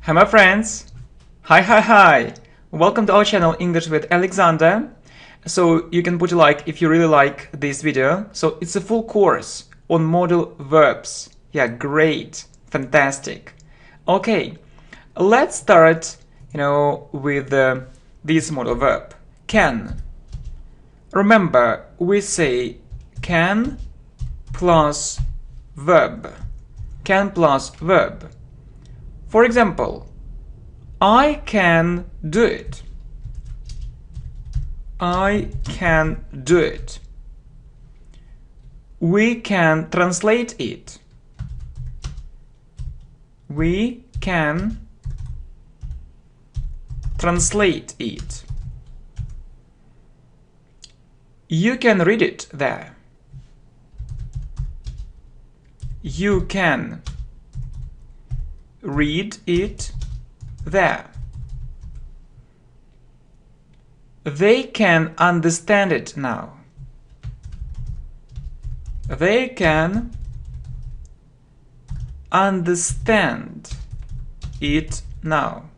Hi my friends! Hi! Welcome to our channel English with Alexander. So you can put a like if you really like this video. So it's a full course on modal verbs. Yeah, great, fantastic. Okay, let's start, with this modal verb, can. Remember, we say can plus verb. Can plus verb. For example, I can do it. I can do it. We can translate it. We can translate it. You can read it there. You can read it there. They can understand it now. They can understand it now.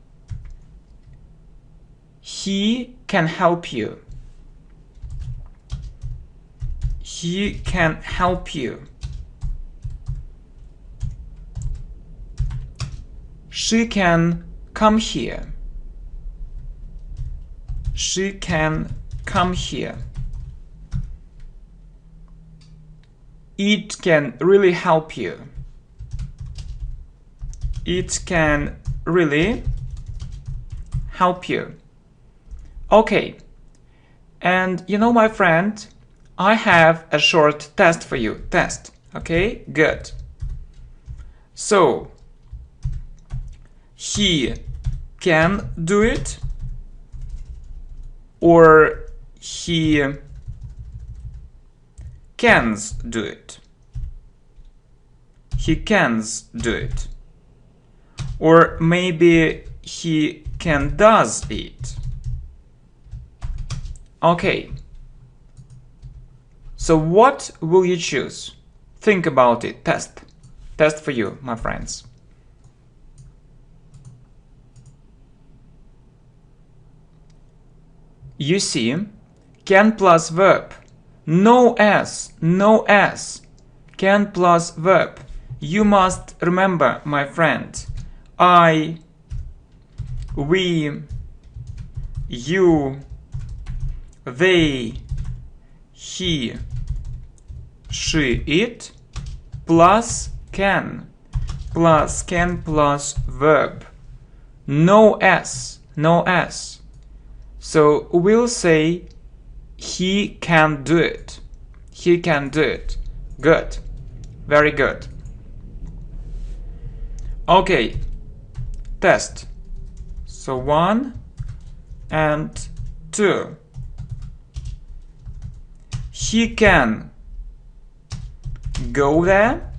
He can help you. He can help you. She can come here. She can come here. It can really help you. It can really help you. Okay. And my friend, I have a short test for you. Test. Okay? Good. So, he can do it, or he cans do it. He cans do it. Or maybe he can does it. Okay. So what will you choose? Think about it. Test. Test for you, my friends. You see, can plus verb. No S, no S. Can plus verb. You must remember, my friend. I, we, you, they, he, she, it, plus can. Plus can plus verb. No S, no S. So we'll say he can do it. He can do it. Good. Very good. Okay. Test. So 1 and 2. He can go there,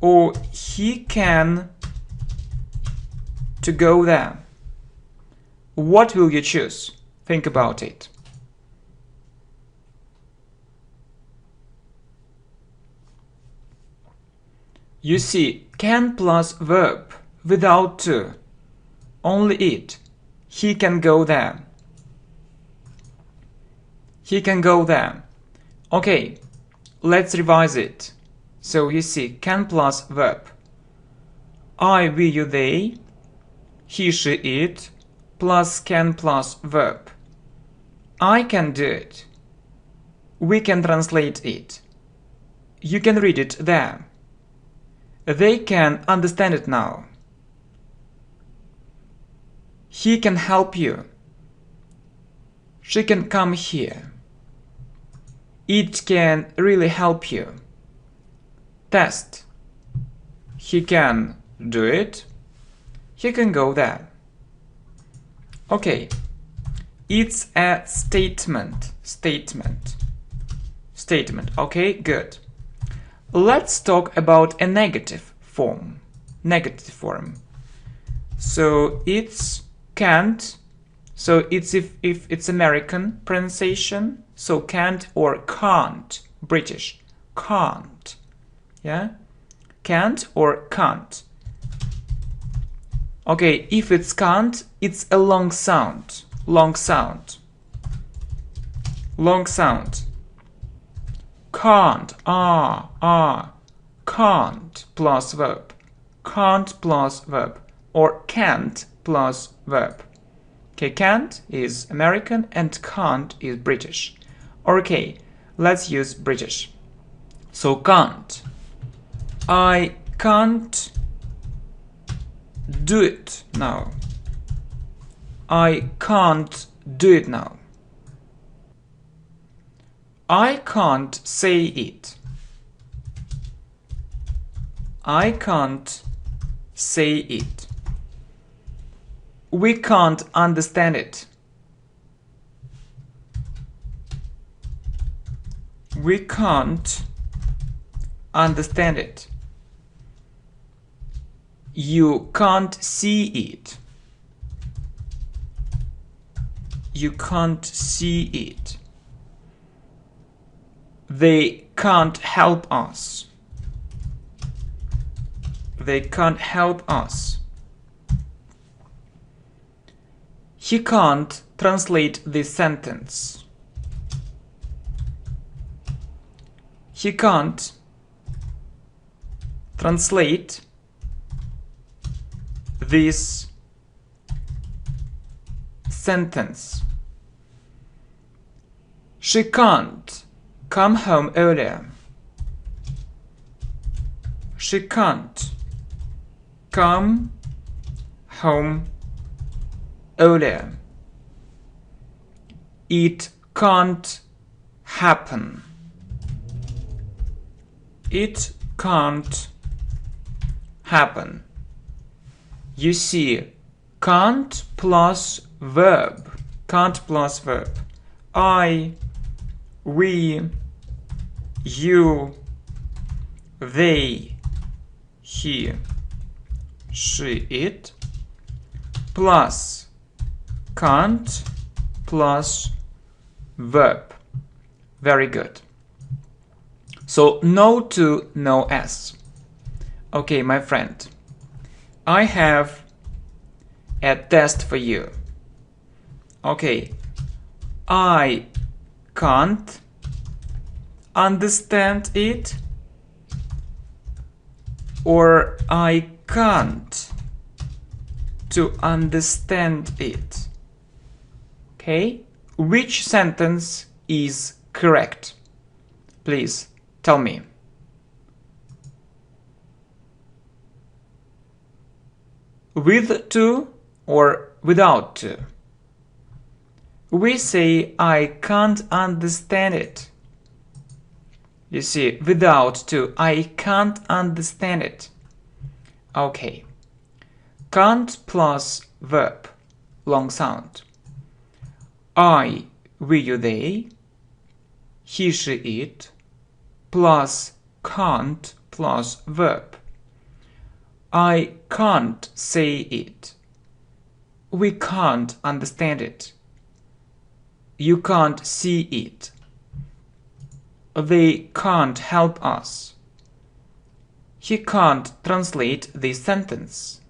or he can to go there. What will you choose? Think about it. You see, can plus verb without to. Only it. He can go there. He can go there. Okay, let's revise it. So you see, can plus verb. I, we, you, they, he, she, it, plus can plus verb. I can do it. We can translate it. You can read it there. They can understand it now. He can help you. She can come here. It can really help you. Test. He can do it. He can go there. Okay. It's a statement. Statement. Okay, good. Let's talk about a negative form. Negative form. So it's can't. So it's if it's American pronunciation. So can't or can't. British. Can't. Yeah? Can't or can't. Okay, if it's can't, it's a long sound. Long sound. Long sound. Can't, can't plus verb. Can't plus verb. Or can't plus verb. Okay, can't is American and can't is British. Okay, let's use British. So can't. I can't do it now. I can't do it now. I can't say it. I can't say it. We can't understand it. We can't understand it. You can't see it. You can't see it. They can't help us. They can't help us. He can't translate this sentence. He can't translate this sentence. She can't come home earlier. She can't come home earlier. It can't happen. It can't happen. You see, can't plus verb. Can't plus verb. I, we, you, they, he, she, it, plus can't plus verb. Very good. So no to no s. Okay, my friend, I have a test for you. Okay, I can't understand it, or I can't to understand it. Okay, which sentence is correct? Please tell me. With to or without to? We say I can't understand it. You see, without to, I can't understand it. Okay. Can't plus verb, long sound. I, we, you, they, he, she, it, plus can't plus verb. I can't say it. We can't understand it. You can't see it. They can't help us. He can't translate this sentence.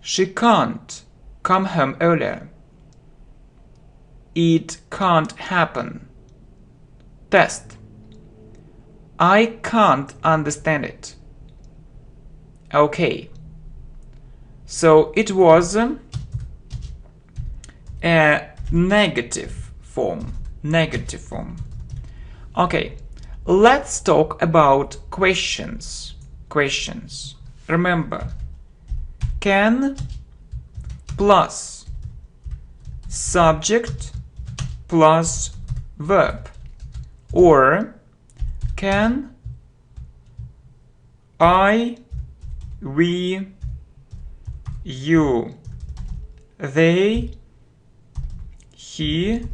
She can't come home earlier. It can't happen. Test. I can't understand it. Okay. So it was a negative form. Negative form. Okay. Let's talk about questions. Questions. Remember, can plus subject plus verb, or can I, we, you, they, he,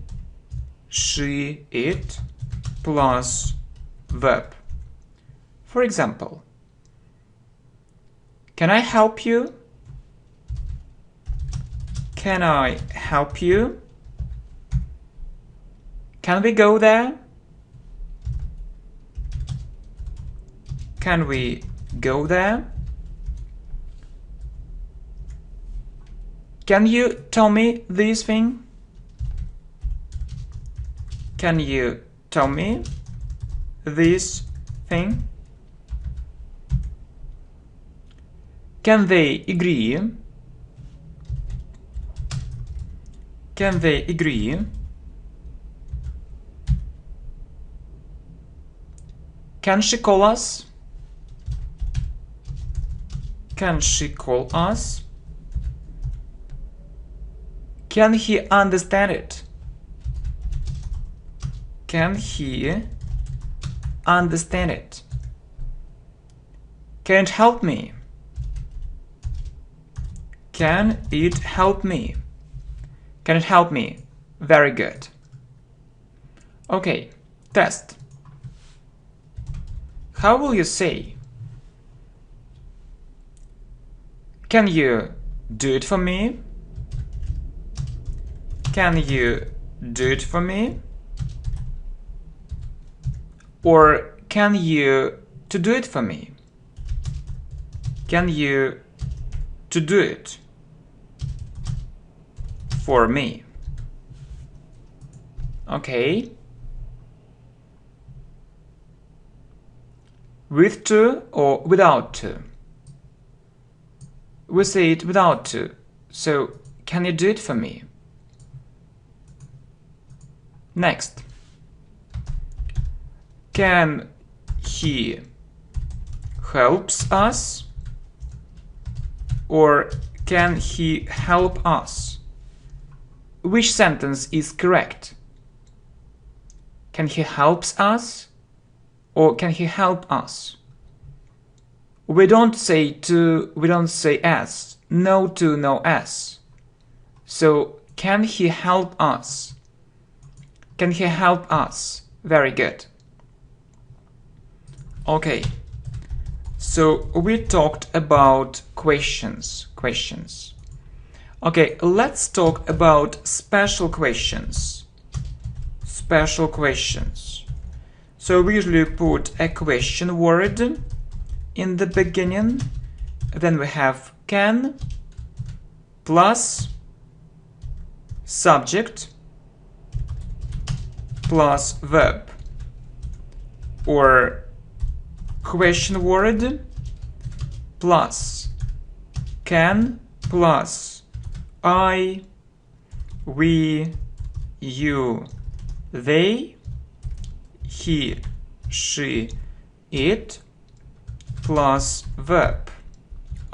she, it, plus verb. For example, can I help you? Can I help you? Can we go there? Can we go there? Can you tell me this thing? Can you tell me this thing? Can they agree? Can they agree? Can she call us? Can she call us? Can he understand it? Can he understand it? Can it help me? Can it help me? Can it help me? Very good. Okay, test. How will you say? Can you do it for me? Can you do it for me? Or can you to do it for me? Can you to do it for me? Okay. With to or without to? We say it without to. So, can you do it for me? Next. Can he helps us? Or can he help us? Which sentence is correct? Can he helps us? Or can he help us? We don't say to, we don't say as. No to, no as. So, can he help us? Can he help us? Very good. Okay. So, we talked about questions. Okay, let's talk about special questions. Special questions. So we usually put a question word in the beginning. Then we have can plus subject plus verb, or question word plus can plus I, we, you, they, he, she, it, plus verb.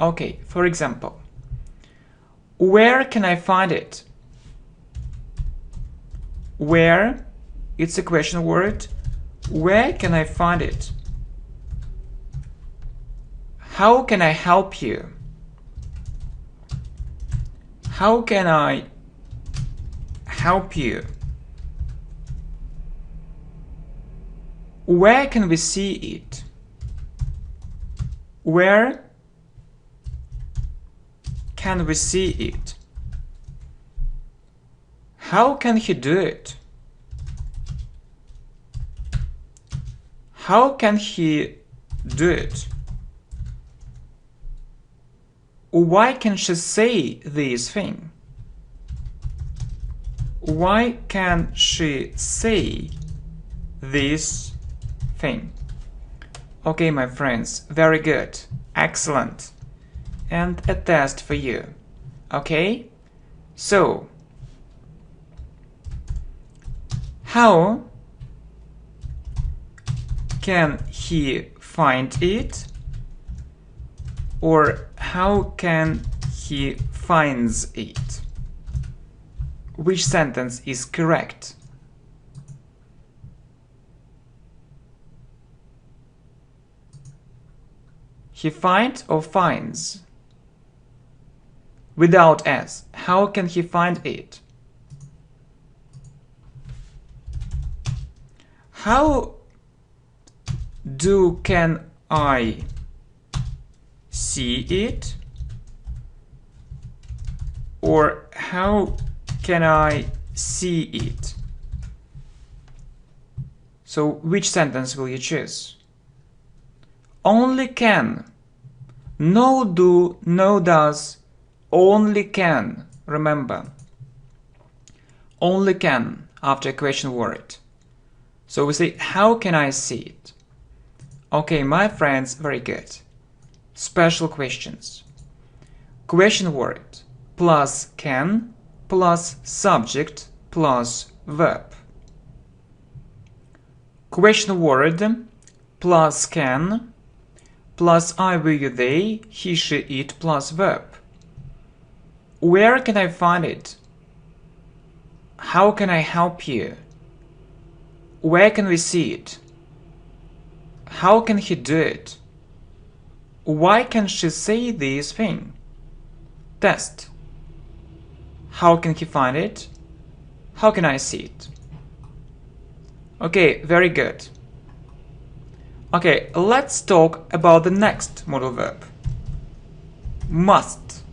Okay, for example, where can I find it? Where, it's a question word. Where can I find it? How can I help you? How can I help you? Where can we see it? Where can we see it? How can he do it? How can he do it? Why can she say this thing? Why can she say this thing? Okay, my friends, very good, excellent. And a test for you. Okay? So, how can he find it? Or how can he finds it? Which sentence is correct? He finds or finds? Without s. How can he find it? How can I see it? Or how can I see it? So which sentence will you choose? Only can. No do, no does. Only can. remember. Only can after a question word. So we say, how can I see it? Okay, my friends, very good. Special questions. Question word plus can plus subject plus verb. Question word plus can plus I, we, you, they, he, she, it plus verb. Where can I find it? How can I help you? Where can we see it? How can he do it? Why can she say this thing? Test. How can he find it? How can I see it? Okay, very good. Okay, let's talk about the next modal verb. Must.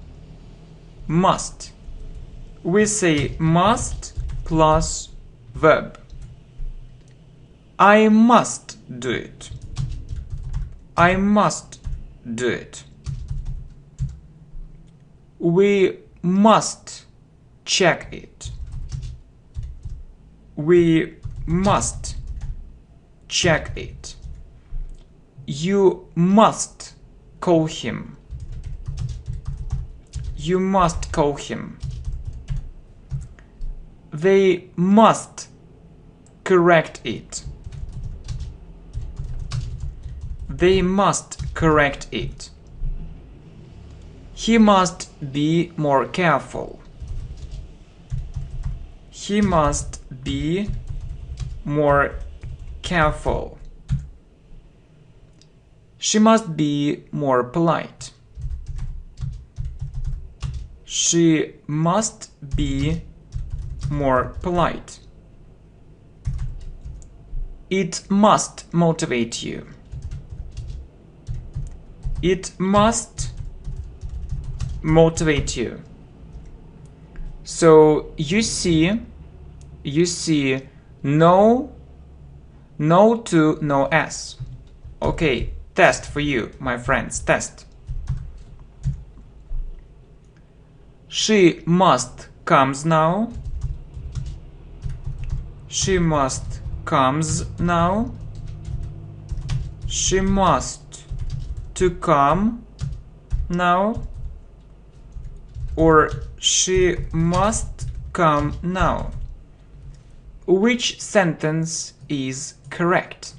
Must. We say must plus verb. I must do it. I must do it. We must check it. We must check it. You must call him. You must call him. They must correct it. They must correct it. He must be more careful. He must be more careful. She must be more polite. She must be more polite. It must motivate you. It must motivate you. So you see no to no s. Okay, test for you, my friends, test. She must comes now. She must comes now. She must to come now. Or she must come now. Which sentence is correct?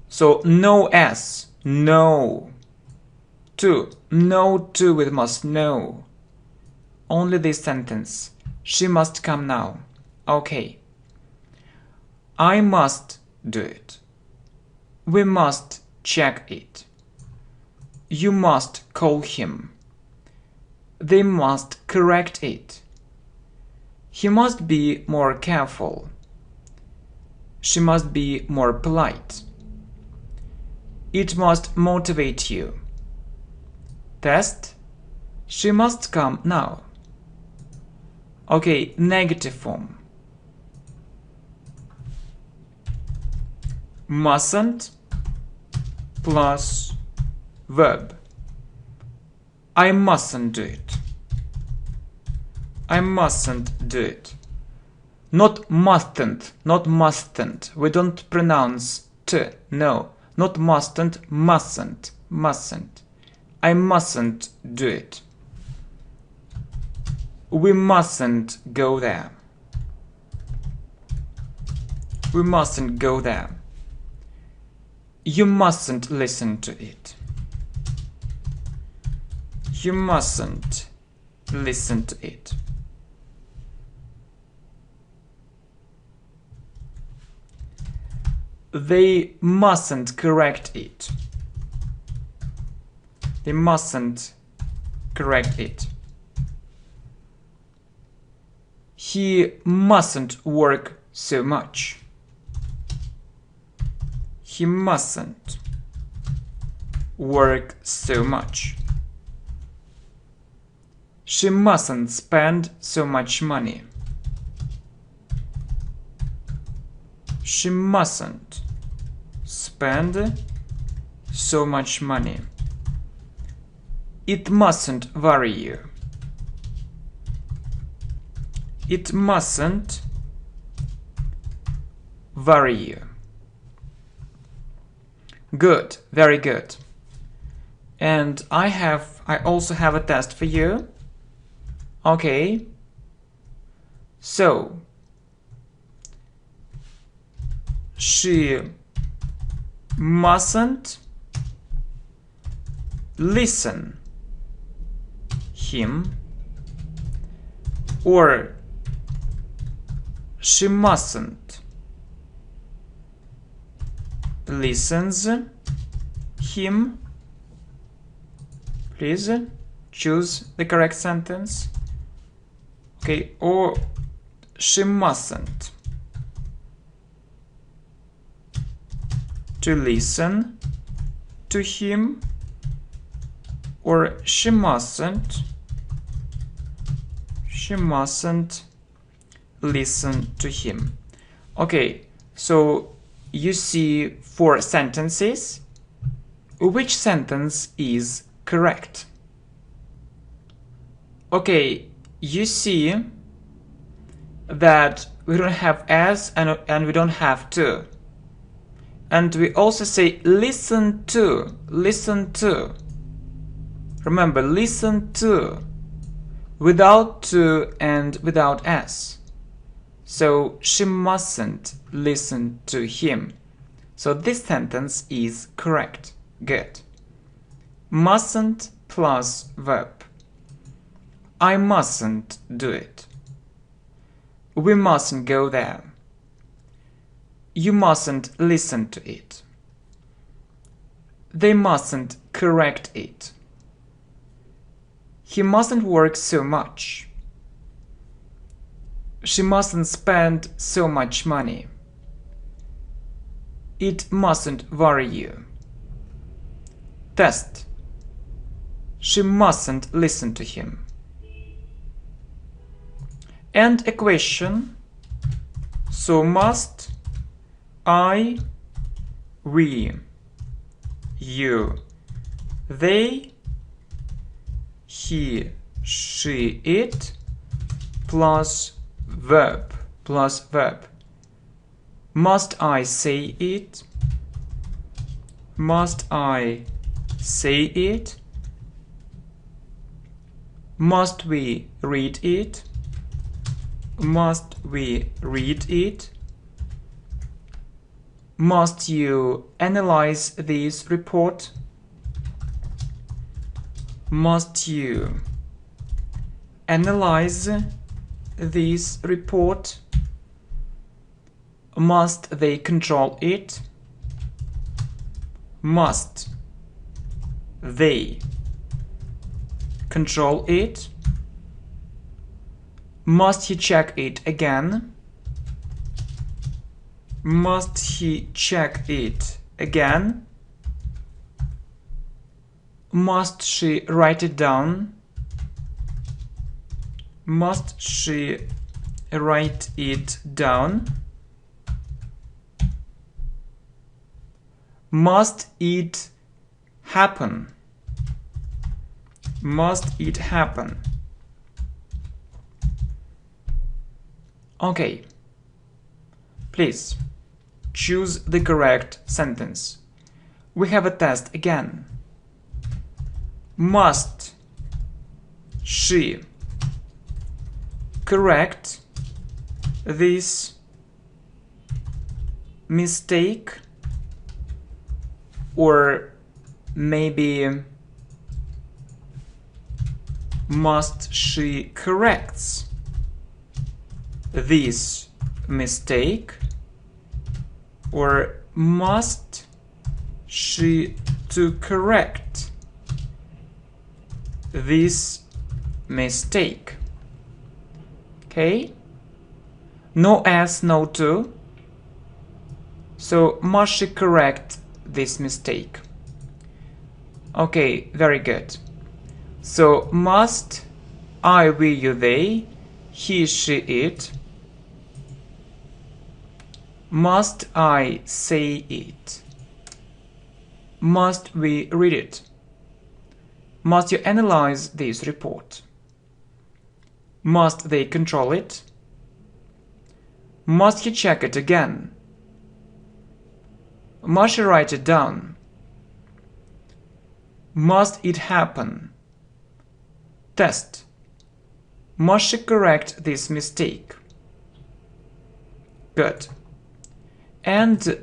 So no s, no. No to with must, no. Only this sentence. She must come now. Okay. I must do it. We must check it. You must call him. They must correct it. He must be more careful. She must be more polite. It must motivate you. Test. She must come now. Okay, negative form. Mustn't plus verb. I mustn't do it. I mustn't do it. Not mustn't, not mustn't. We don't pronounce t, no. Not mustn't, mustn't, mustn't. I mustn't do it. We mustn't go there. We mustn't go there. You mustn't listen to it. You mustn't listen to it. They mustn't correct it. They mustn't correct it. He mustn't work so much. He mustn't work so much. She mustn't spend so much money. She mustn't spend so much money. It mustn't worry you. It mustn't worry you. Good, very good. And I also have a test for you. Okay. So, she mustn't listen him, or she mustn't listens him. Please choose the correct sentence. Okay, or she mustn't to listen to him, or she mustn't listen to him. Okay, so you see 4 sentences. Which sentence is correct? Okay, you see that we don't have as and we don't have to. And we also say listen to, listen to. Remember, listen to, without to and without as. So she mustn't listen to him. So this sentence is correct. Good. Mustn't plus verb. I mustn't do it. We mustn't go there. You mustn't listen to it. They mustn't correct it. He mustn't work so much. She mustn't spend so much money. It mustn't worry you. Test. She mustn't listen to him. And a question. So must, I, we, you, they, he, she, it, plus verb, Must I say it? Must I say it? Must we read it? Must we read it? Must you analyze this report? Must you analyze this report? Must they control it? Must they control it? Must he check it again? Must he check it again? Must she write it down? Must she write it down? Must it happen? Must it happen? Okay. Please choose the correct sentence. We have a test again. Must she correct this mistake? Or maybe must she corrects this mistake? Or must she to correct this mistake? Okay? No as, no to. So must she correct this mistake? Okay, very good. So must, I, we, you, they, he, she, it. Must I say it? Must we read it? Must you analyze this report? Must they control it? Must he check it again? Must she write it down? Must it happen? Test. Must she correct this mistake? Good. And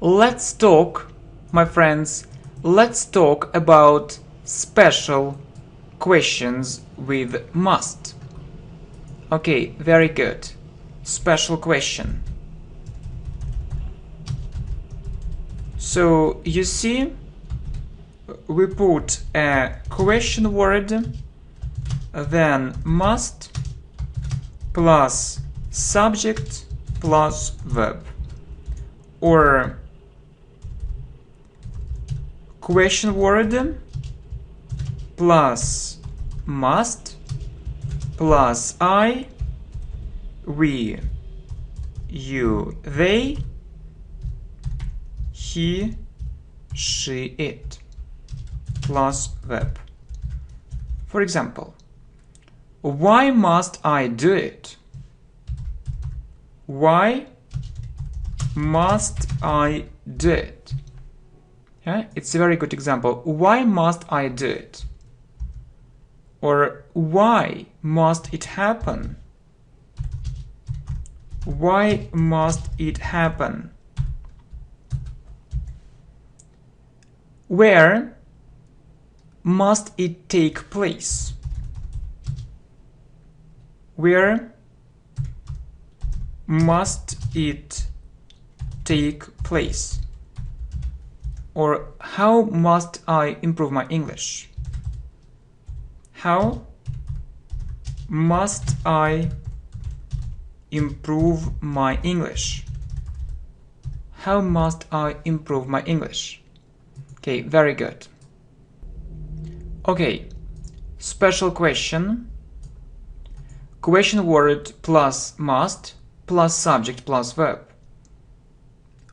let's talk, my friends, let's talk about special questions with must. Okay, very good. Special question. So you see, we put a question word, then must plus subject plus verb, or question word plus must plus I, we, you, they, he, she, it, plus verb. For example, why must I do it? Why must I do it? Yeah, it's a very good example. Why must I do it? Or why must it happen? Why must it happen? Where must it take place? Where must it take place? Or how must I improve my English? How must I improve my English? How must I improve my English? Okay, very good. Okay, special question. Question word plus must plus subject plus verb.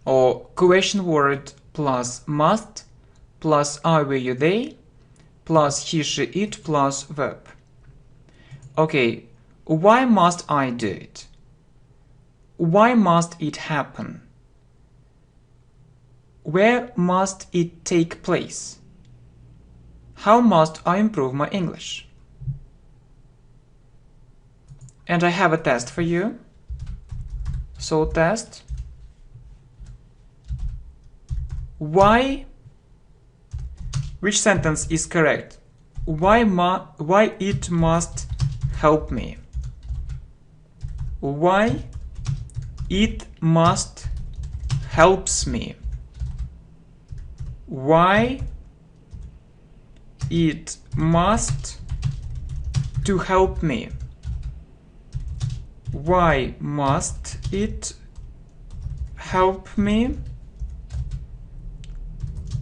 Or question word plus must plus I, we, you, they plus he, she, it plus verb. Okay, why must I do it? Why must it happen? Where must it take place? How must I improve my English? And I have a test for you. So test. Why? Which sentence is correct? Why it must help me? Why it must helps me? Why it must to help me? Why must it help me?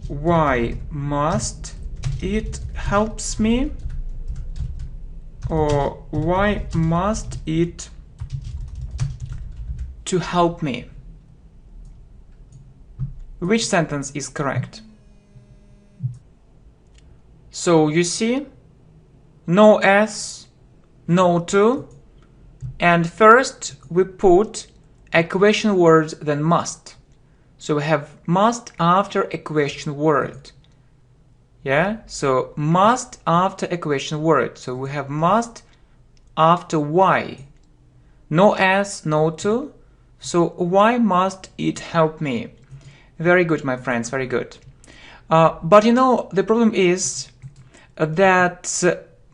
Why must it helps me? Or why must it to help me? Which sentence is correct? So you see, no s, no to, and first we put a question word, then must. So we have must after a question word. Yeah, so must after a question word. So we have must after why. No s, no to. So why must it help me? Very good, my friends, very good. But the problem is that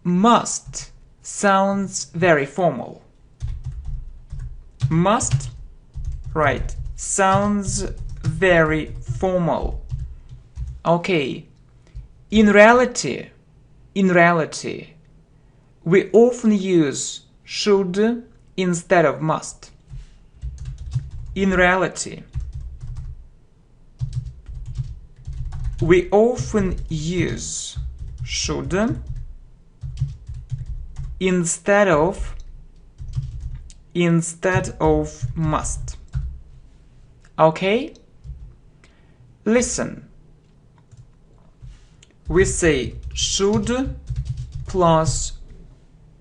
must sounds very formal. Must, right, sounds very formal. Okay, in reality, we often use should instead of must. In reality, we often use should instead of must. Okay? Listen. we say should plus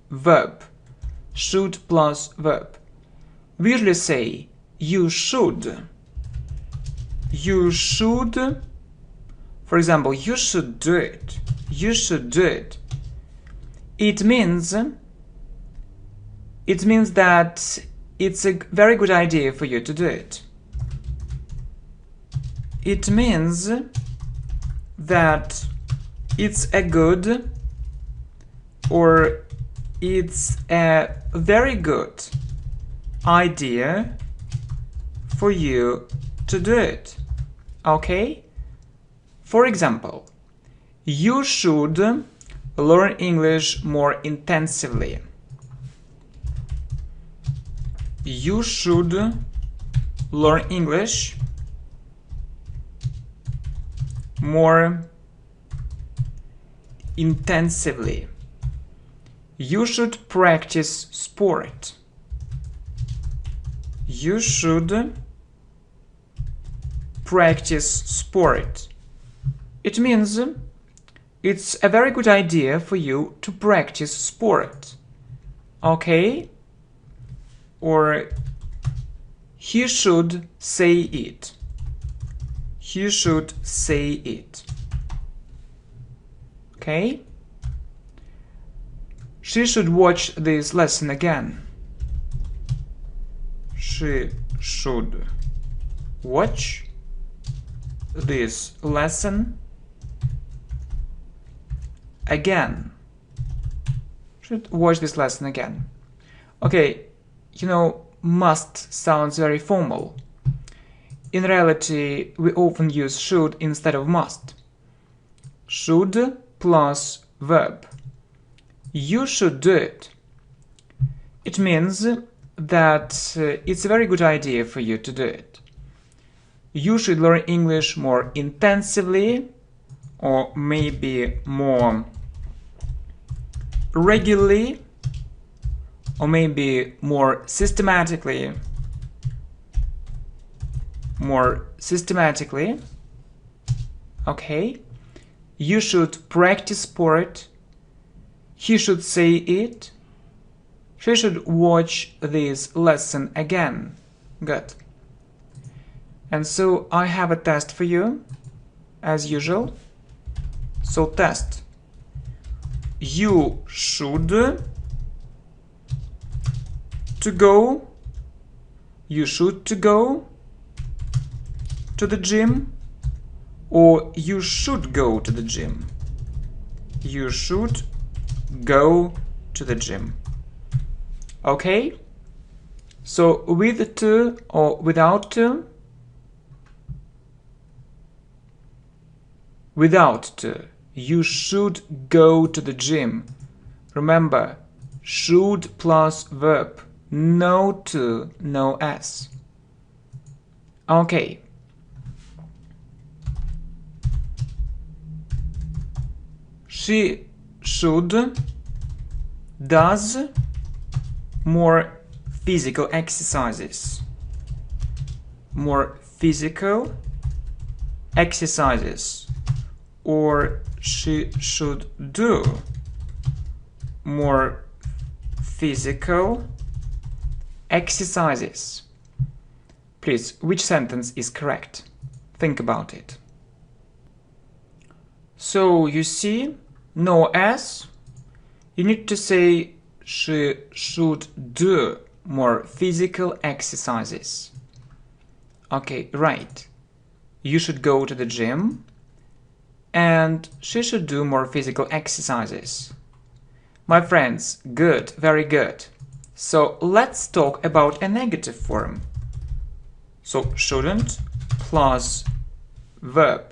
verb. Should plus verb. We usually say you should. You should. For example, you should do it. You should do it. It means that it's a very good idea for you to do it. It means that it's a good or it's a very good idea for you to do it. Okay? For example, you should learn English more intensively. You should learn English more intensively. You should practice sport. You should practice sport. It means it's a very good idea for you to practice sport. Okay? Or he should say it. He should say it. Okay? She should watch this lesson again. She should watch this lesson again. Should watch this lesson again. Okay, you know, must sounds very formal. In reality, we often use should instead of must. Should plus verb. You should do it. It means that it's a very good idea for you to do it. You should learn English more intensively, or maybe more regularly, or maybe more systematically. More systematically. Okay? You should practice sport. He should say it. She should watch this lesson again. Good. And so I have a test for you, as usual. So test. You should to go. You should to go to the gym, or you should go to the gym. You should go to the gym. Okay? So with to or without to? Without to. You should go to the gym. Remember, should plus verb. No to, no s. Okay. She should does more physical exercises. More physical exercises. Or she should do more physical exercises. Please, which sentence is correct? Think about it. So you see, no s. You need to say she should do more physical exercises. Okay, right. You should go to the gym. And she should do more physical exercises. My friends, good, very good. So let's talk about a negative form. So shouldn't plus verb.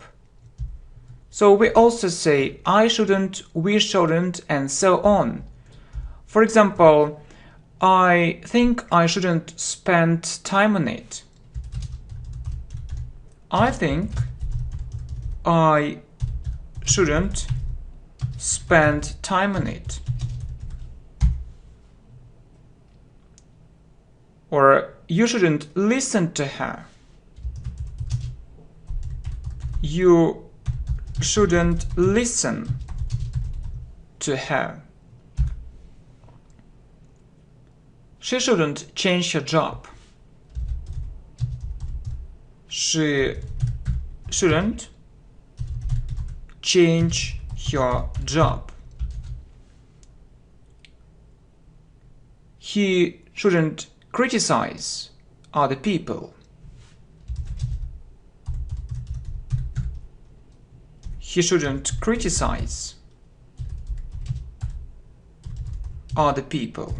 So we also say I shouldn't, we shouldn't, and so on. For example, I think I shouldn't spend time on it. I think I shouldn't spend time on it. Or you shouldn't listen to her. You shouldn't listen to her. She shouldn't change her job. She shouldn't change her job. He shouldn't criticize other people. He shouldn't criticize other people.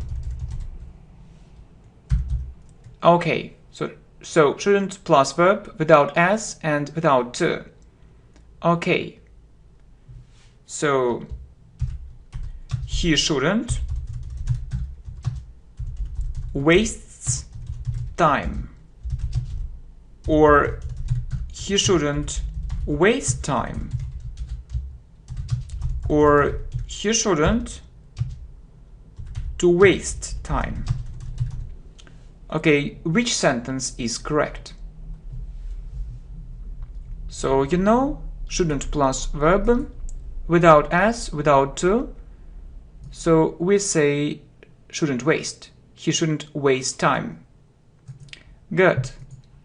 Okay, so shouldn't plus verb without s and without to. Okay, so he shouldn't waste time, or he shouldn't waste time, or he shouldn't to waste time. Okay, which sentence is correct? So you know, shouldn't plus verb without s, without to. So we say shouldn't waste. He shouldn't waste time. Good.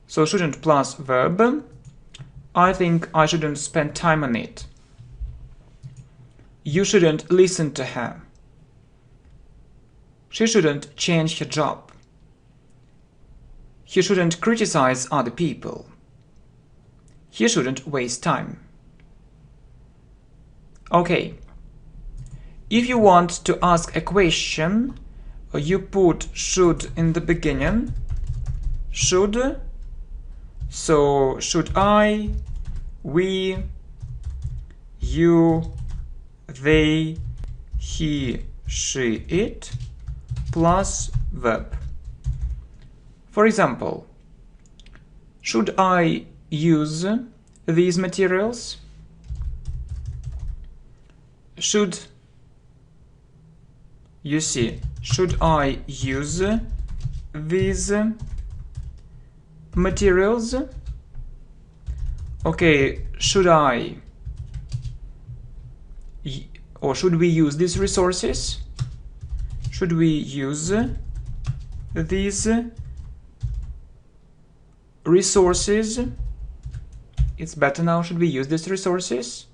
So shouldn't plus verb. I think I shouldn't spend time on it. You shouldn't listen to her. She shouldn't change her job. He shouldn't criticize other people. He shouldn't waste time. Okay. If you want to ask a question, you put should in the beginning. Should. So should I, we, you, they, he, she, it, plus verb. For example, should I use these materials? Should, you see, should I use these materials? Okay, should I, or should we use these resources? Should we use these resources? It's better now. Should we use these resources?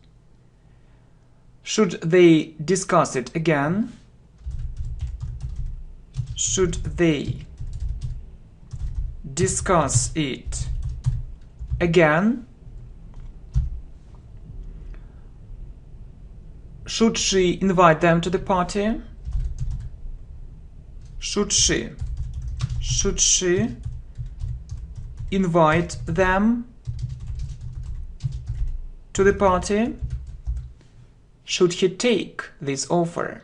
Should they discuss it again? Should they discuss it again? Should she invite them to the party? Should she invite them to the party? Should he take this offer?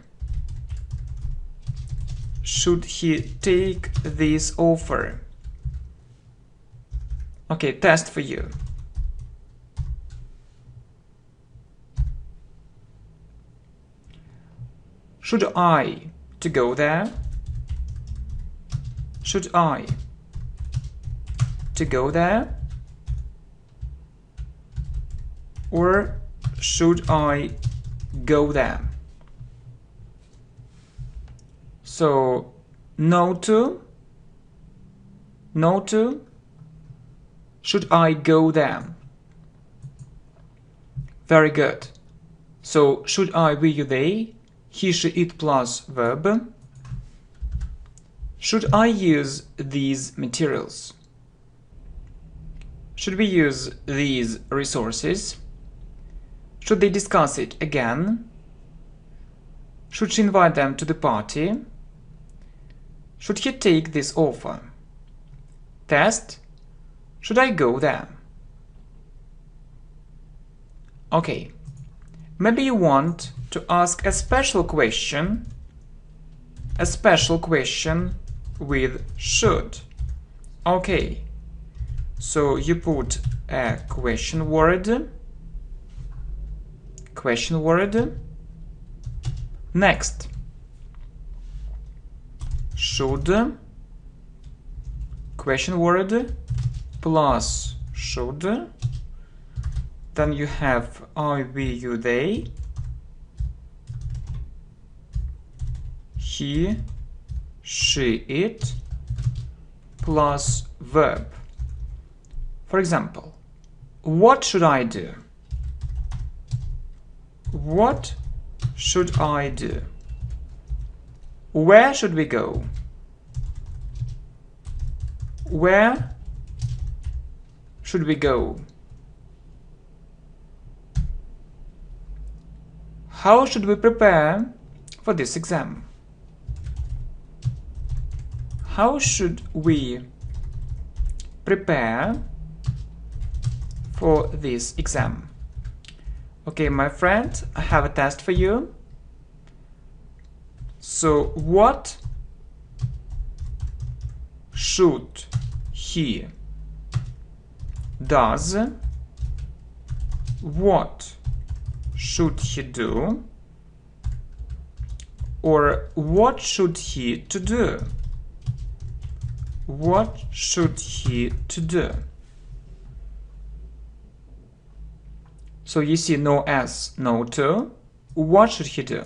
Should he take this offer? Okay, test for you. Should I to go there? Should I to go there? Or should I go there? So, no to, should I go there? Very good. So, should I, we, you, they, he, she, it plus verb. Should I use these materials? Should we use these resources? Should they discuss it again? Should she invite them to the party? Should he take this offer? Test. Should I go there? Okay. Maybe you want to ask a special question with should. Okay. So you put a question word. Next. Should, question word plus should, Then you have I, we, you, they. He, she, it, plus verb. For example, what should I do? What should I do? Where should we go? Where should we go? How should we prepare for this exam? How should we prepare for this exam? Okay, my friend, I have a test for you. So, what should he does? What should he do? Or what should he to do? What should he to do? So you see no S, no to. What should he do?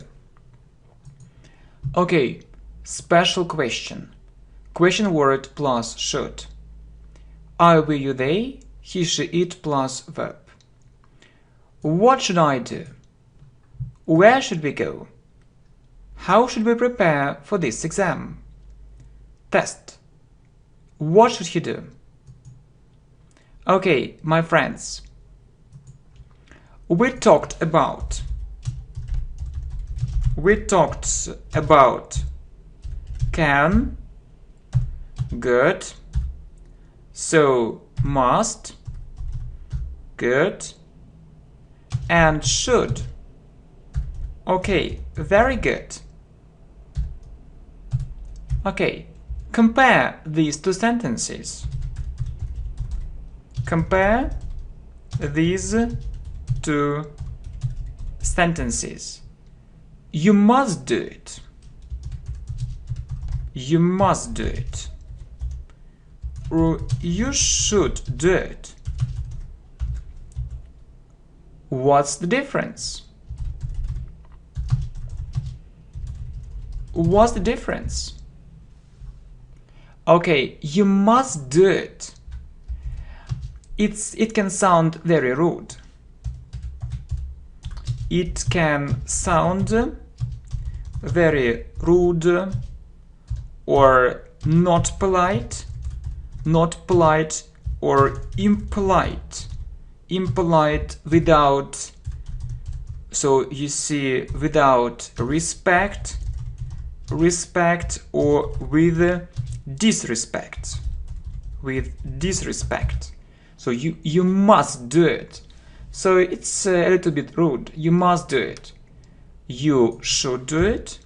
Okay, special question. Question word plus should. I, we, you, they, he, she, it plus verb. What should I do? Where should we go? How should we prepare for this exam? Test. What should he do? Okay, my friends. We talked about can, good, so must, good, and should. Okay, very good. Okay, compare these two sentences. Compare these two sentences. You must do it. You must do it. Or you should do it. What's the difference? What's the difference? Okay, you must do it. It can sound very rude. It can sound very rude or not polite or impolite. Impolite without, so you see, without respect or with disrespect. With disrespect. So you must do it. So it's a little bit rude. You must do it. You should do it.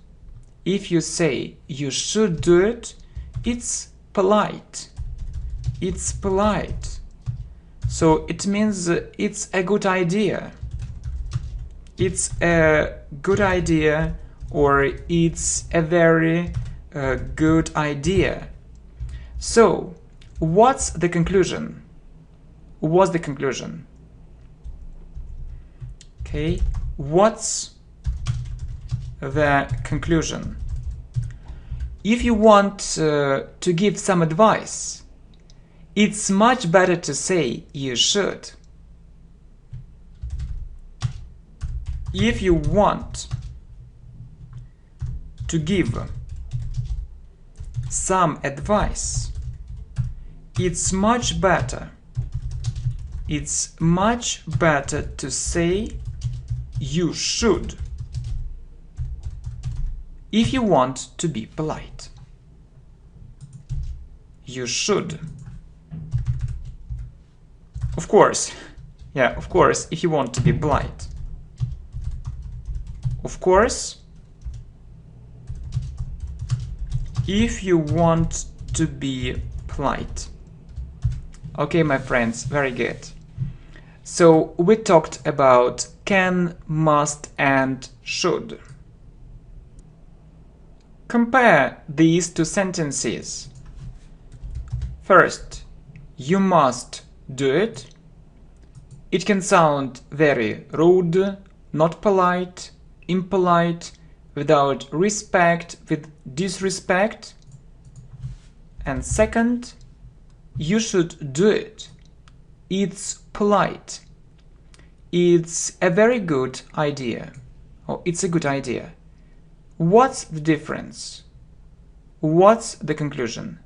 If you say you should do it, it's polite. It's polite. So it means it's a good idea. It's a good idea, or it's a very good idea. So what's the conclusion? What's the conclusion? Okay, what's the conclusion? If you want to give some advice, it's much better to say you should. If you want to give some advice, it's much better. It's much better to say you should. If you want to be polite, you should. Of course, yeah, of course, if you want to be polite. Of course, if you want to be polite. Okay, my friends, very good. So we talked about can, must, and should. Compare these two sentences. First, you must do it. It can sound very rude, not polite, impolite, without respect, with disrespect. And second, you should do it. It's polite. It's a very good idea. Or it's a good idea. What's the difference? What's the conclusion?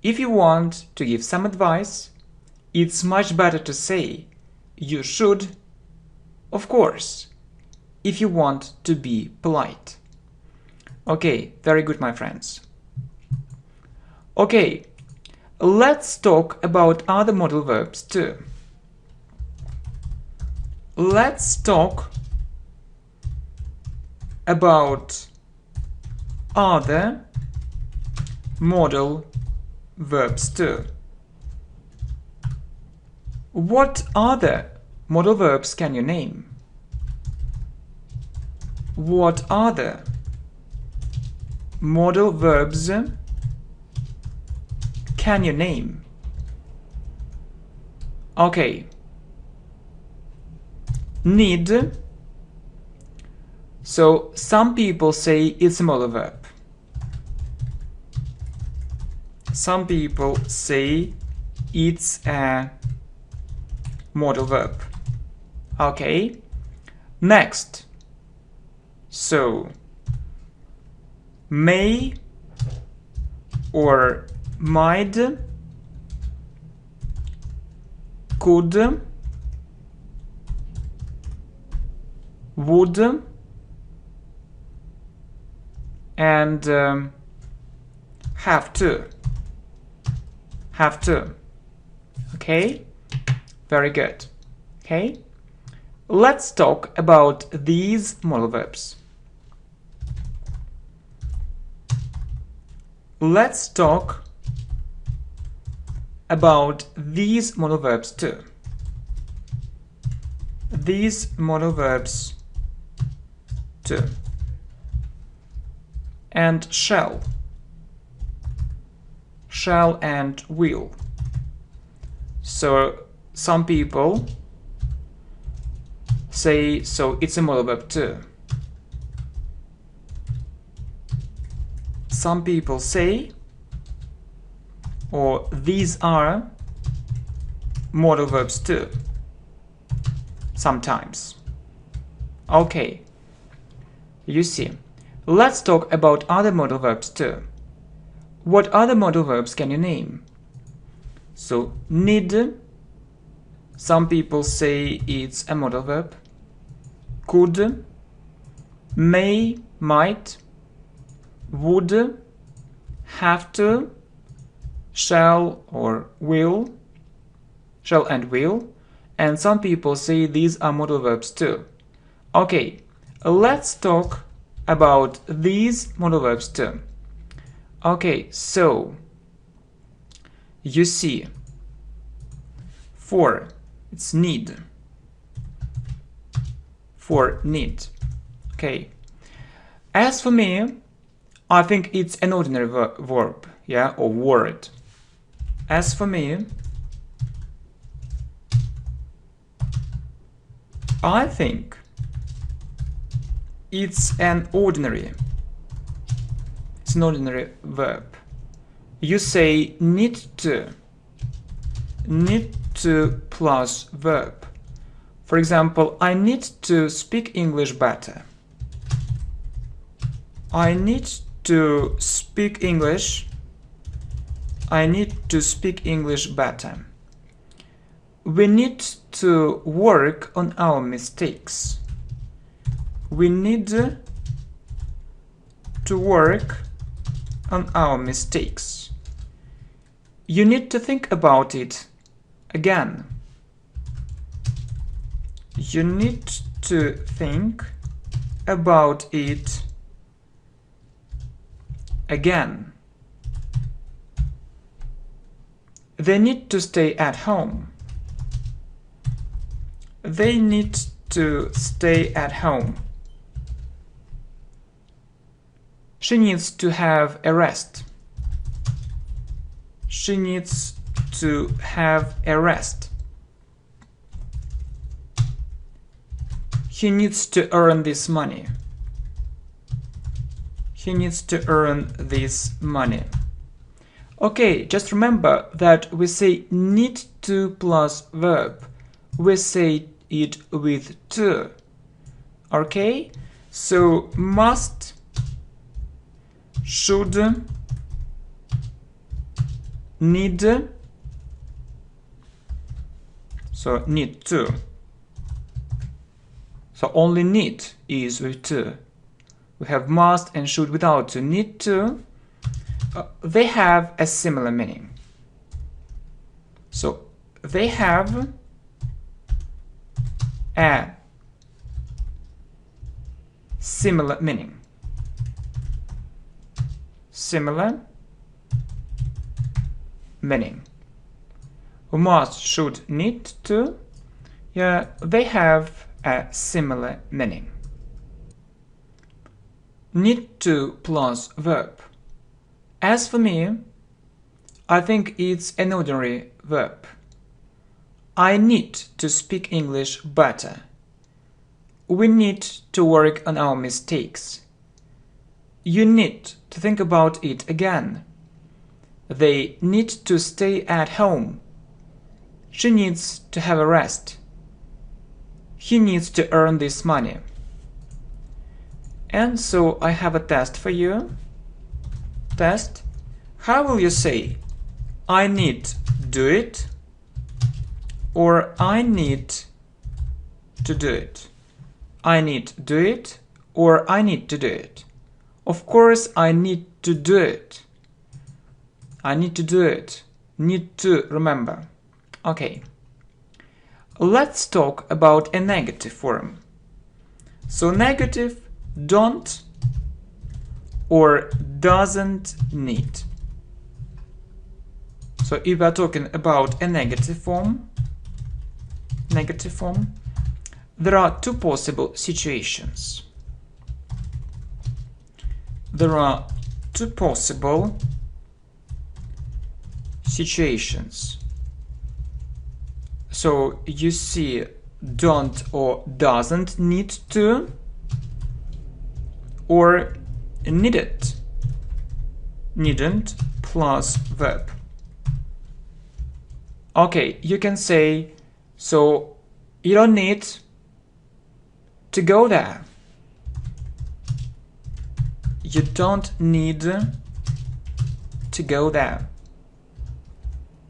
If you want to give some advice, it's much better to say you should, of course, if you want to be polite. Okay, very good, my friends. Okay, let's talk about other modal verbs too. Let's talk about other modal verbs too. What other modal verbs can you name? What other modal verbs can you name? Okay. Need. So some people say it's a modal verb. Some people say it's a modal verb. Okay. Next. So may or might, could, would, and have to. Have to. Okay? Very good. Okay? Let's talk about these modal verbs. Let's talk about these modal verbs too. These modal verbs too. And shall. Shall and will. So some people say, so it's a modal verb too. Some people say, or these are modal verbs too. Sometimes. Okay. You see. Let's talk about other modal verbs too. What other modal verbs can you name? So, need. Some people say it's a modal verb. Could. May, might. Would. Have to. Shall or will. Shall and will. And some people say these are modal verbs too. Okay, let's talk about these modal verbs too. Okay, so you see, for, it's need. For need. Okay. As for me, I think it's an ordinary verb, yeah, or word. As for me, I think it's an ordinary verb. You say need to plus verb. For example, I need to speak English better. I need to speak English. I need to speak English better. We need to work on our mistakes. We need to work on our mistakes. You need to think about it again. You need to think about it again. They need to stay at home. They need to stay at home. She needs to have a rest. She needs to have a rest. He needs to earn this money. He needs to earn this money. Okay, just remember that we say need to plus verb. We say it with to. Okay? So must, should, need. So need to. So only need is with to. We have must and should without to. Need to. They have a similar meaning. So they have a similar meaning. Similar meaning. Must, should, need to. Yeah, they have a similar meaning. Need to plus verb. As for me, I think it's an ordinary verb. I need to speak English better. We need to work on our mistakes. You need to think about it again. They need to stay at home. She needs to have a rest. He needs to earn this money. And so I have a test for you. Test. How will you say I need do it or I need to do it? I need do it or I need to do it? Of course, I need to do it. I need to do it. Need to, remember. Okay. Let's talk about a negative form. So negative, don't or doesn't need. So if we are talking about a negative form, there are two possible situations. There are two possible situations. So you see don't or doesn't need to, or needed, needn't plus verb. Okay, you can say, so you don't need to go there. You don't need to go there.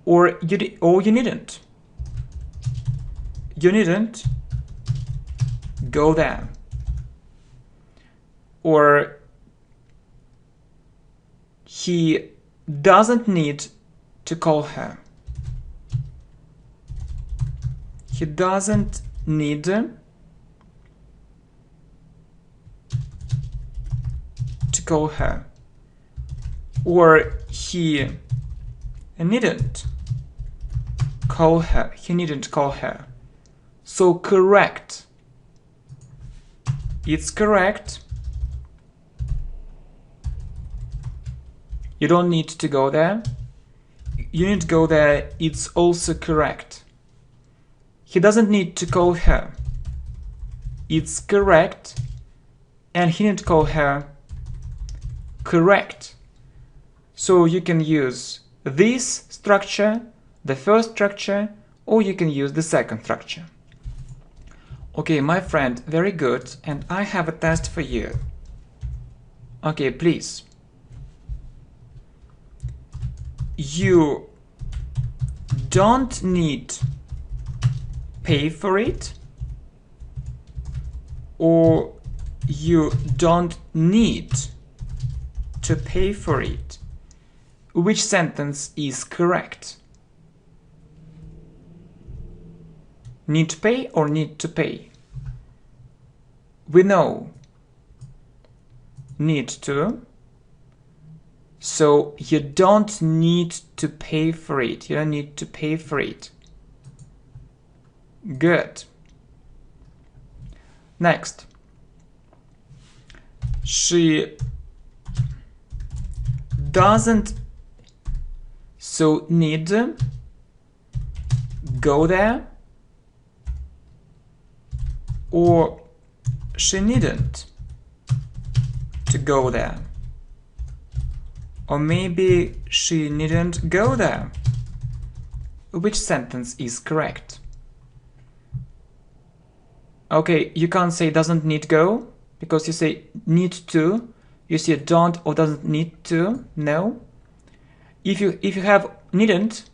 Or you needn't. You needn't go there. Or he doesn't need to call her. He doesn't need to call her. Or he needn't call her. He needn't call her. So correct. It's correct. You don't need to go there. You need to go there. It's also correct. He doesn't need to call her. It's correct. And he need to call her. Correct. So you can use this structure, the first structure, or you can use the second structure. Okay, my friend, very good. And I have a test for you. Okay, please. You don't need pay for it, or you don't need to pay for it. Which sentence is correct? Need to pay or need to pay? We know need to. So you don't need to pay for it. You don't need to pay for it. Good. Next. She doesn't so need go there, or she needn't to go there. Or maybe she needn't go there. Which sentence is correct? Okay, you can't say doesn't need go, because you say need to. You say don't or doesn't need to. No. If you have needn't,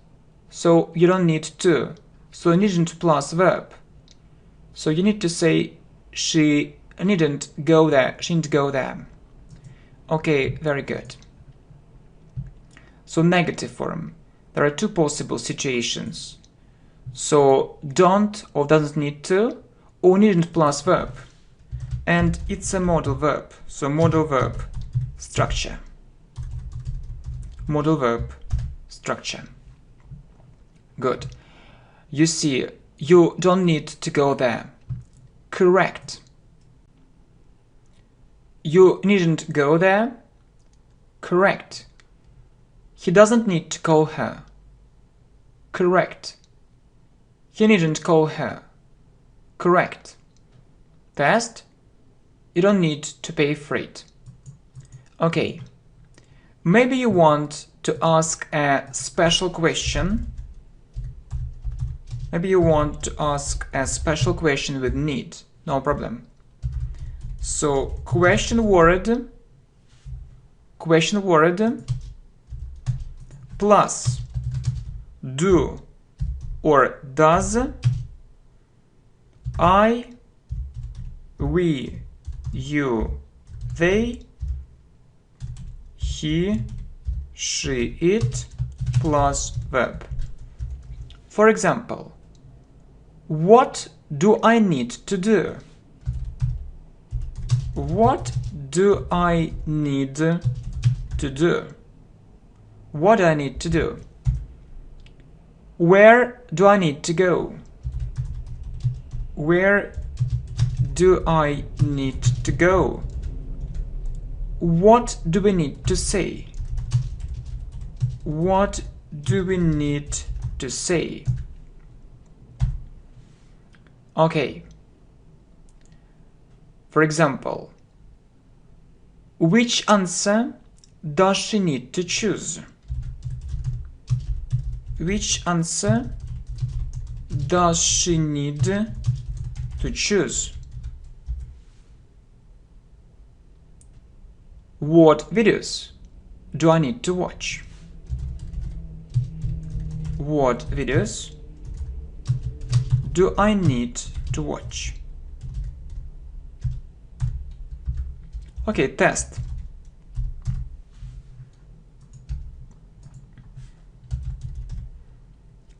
so you don't need to. So needn't plus verb. So you need to say she needn't go there. She didn't go there. Okay, very good. So negative form. There are two possible situations. So don't or doesn't need to, or needn't plus verb. And it's a modal verb. So modal verb structure. Modal verb structure. Good. You see, you don't need to go there. Correct. You needn't go there. Correct. He doesn't need to call her. Correct. He needn't call her. Correct. Test. You don't need to pay for it. Okay. Maybe you want to ask a special question. Maybe you want to ask a special question with need. No problem. So question word plus do or does, I, we, you, they, he, she, it, plus verb. For example, what do I need to do? What do I need to do? What do I need to do? Where do I need to go? Where do I need to go? What do we need to say? What do we need to say? Okay. For example, which answer does she need to choose? Which answer does she need to choose? What videos do I need to watch? What videos do I need to watch? Okay, test.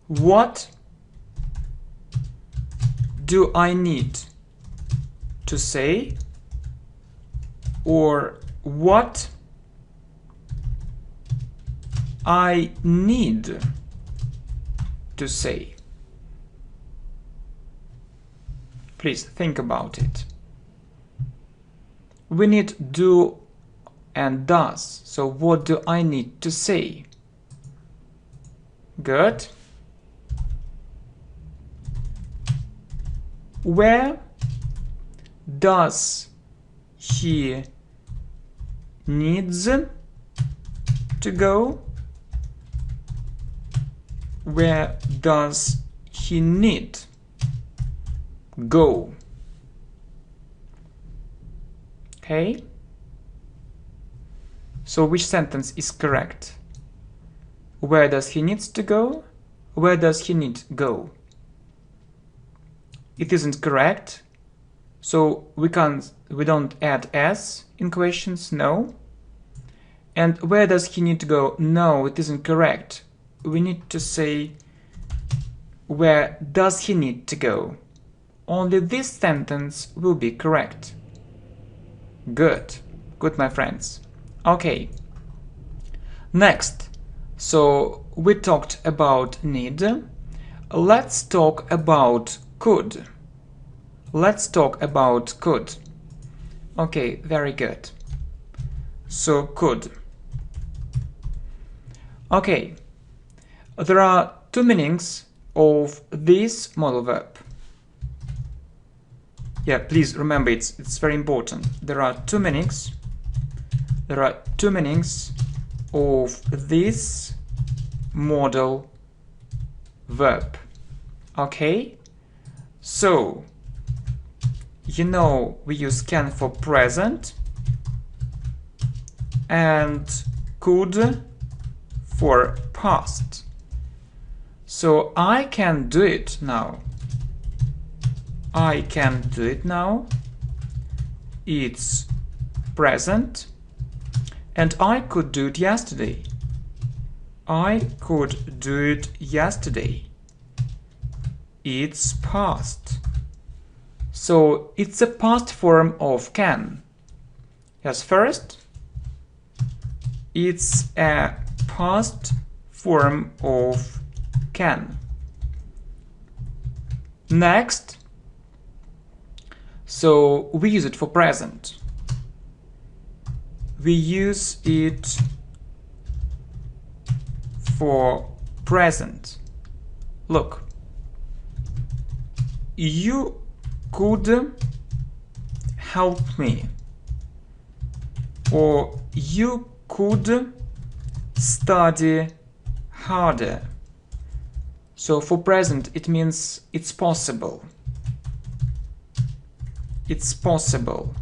What do I need to say, or what I need to say? Please think about it. We need do and does. So what do I need to say? Good. Where does he needs to go? Where does he need go? Okay. So which sentence is correct? Where does he needs to go? Where does he need go? It isn't correct. So we don't add s in questions, no. And where does he need to go? No, it isn't correct. We need to say where does he need to go? Only this sentence will be correct. Good. Good, my friends. Okay. Next. So we talked about need. Let's talk about could. Let's talk about could. Okay, very good. So could. Okay. There are two meanings of this modal verb. Yeah, please remember, it's very important. There are two meanings. There are two meanings of this modal verb. Okay? So, you know, we use can for present and could for past. So I can do it now. I can do it now. It's present. And I could do it yesterday. I could do it yesterday. It's past. So it's a past form of can. Yes, first, it's a past form of can. Next, so we use it for present. We use it for present. Look, you could help me, or you could study harder. So for present it means it's possible. It's possible.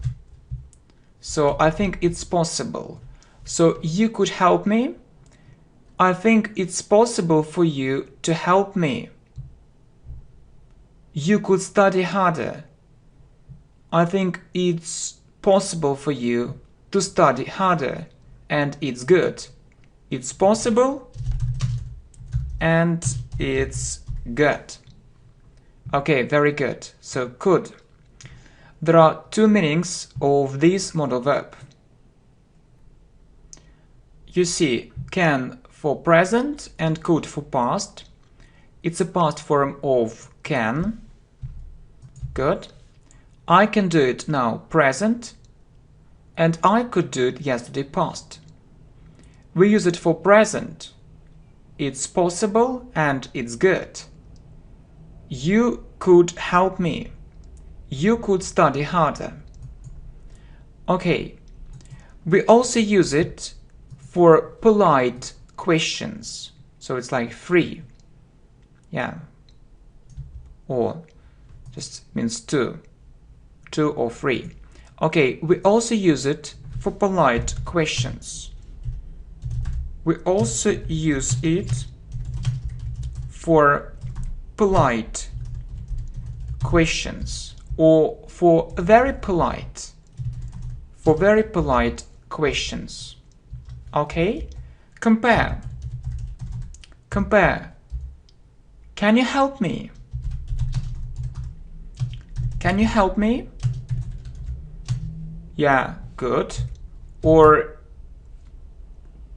So I think it's possible. So you could help me. I think it's possible for you to help me. You could study harder. I think it's possible for you to study harder, and it's good. It's possible and it's good. Okay, very good. So could. There are two meanings of this modal verb. You see, can for present and could for past. It's a past form of can. Good. I can do it now, present, and I could do it yesterday, past. We use it for present. It's possible and it's good. You could help me. You could study harder. Okay. We also use it for polite questions. So it's like free. Yeah. Or just means two or three. Okay, we also use it for polite questions. We also use it for polite questions, or for very polite questions. Okay? Compare. Can you help me? Can you help me? Yeah, good. Or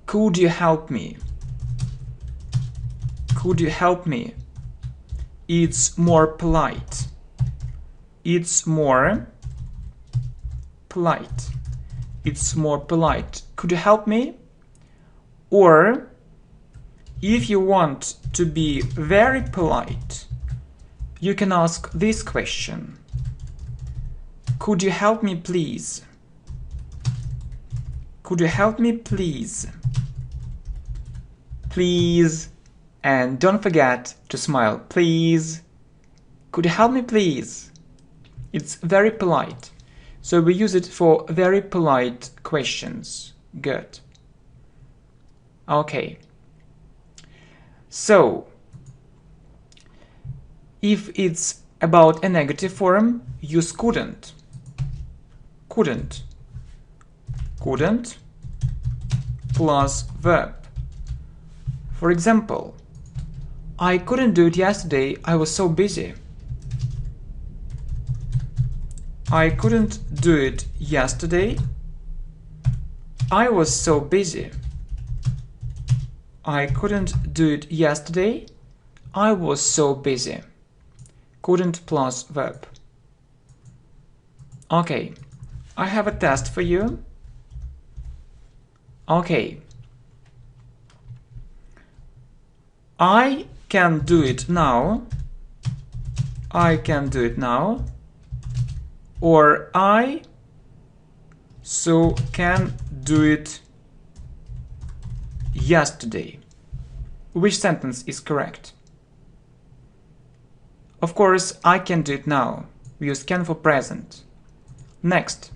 could you help me? Could you help me? It's more polite. It's more polite. It's more polite. Could you help me? Or if you want to be very polite, you can ask this question. Could you help me, please? Could you help me, please? Please. And don't forget to smile. Please. Could you help me, please? It's very polite. So we use it for very polite questions. Good. Okay. So, if it's about a negative form, use couldn't. Couldn't plus verb. For example, I couldn't do it yesterday, I was so busy. I couldn't do it yesterday, I was so busy. I couldn't do it yesterday, I was so busy. Couldn't plus verb. Okay, I have a test for you. Okay. I can do it now. I can do it now. or I so can do it yesterday. Which sentence is correct? Of course, I can do it now. We use can for present. Next.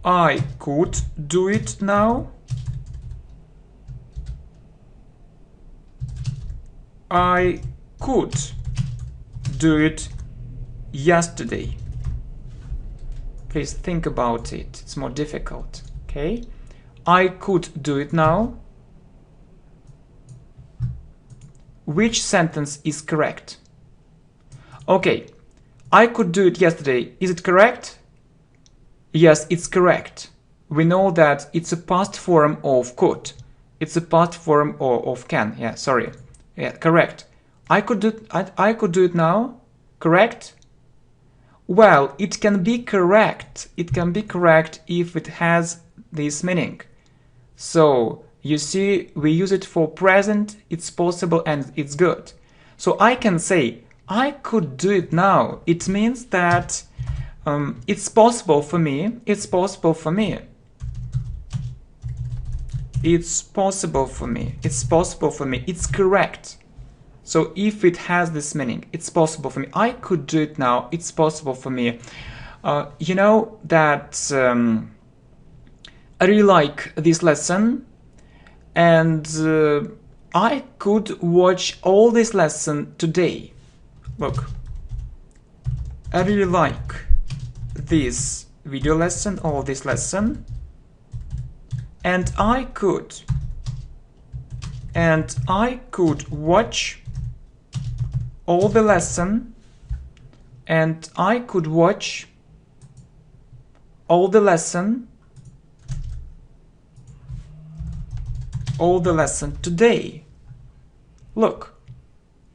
I could do it now. I could do it yesterday. Please think about it. It's more difficult. Okay? I could do it now. Which sentence is correct? Okay. I could do it yesterday. Is it correct? Yes, it's correct. We know that it's a past form of could. It's a past form of can. Yeah, sorry. Yeah, correct. I could do it now. Correct? Well, it can be correct. It can be correct if it has this meaning. So, you see, we use it for present, it's possible, and it's good. So I can say, I could do it now. It means that it's possible for me. It's possible for me. It's possible for me. It's possible for me. It's correct. So if it has this meaning, it's possible for me. I could do it now. It's possible for me. You know that I really like this lesson, and I could watch all this lesson today. Look, I really like this video lesson or this lesson, and I could watch all the lesson, and I could watch all the lesson today. Look,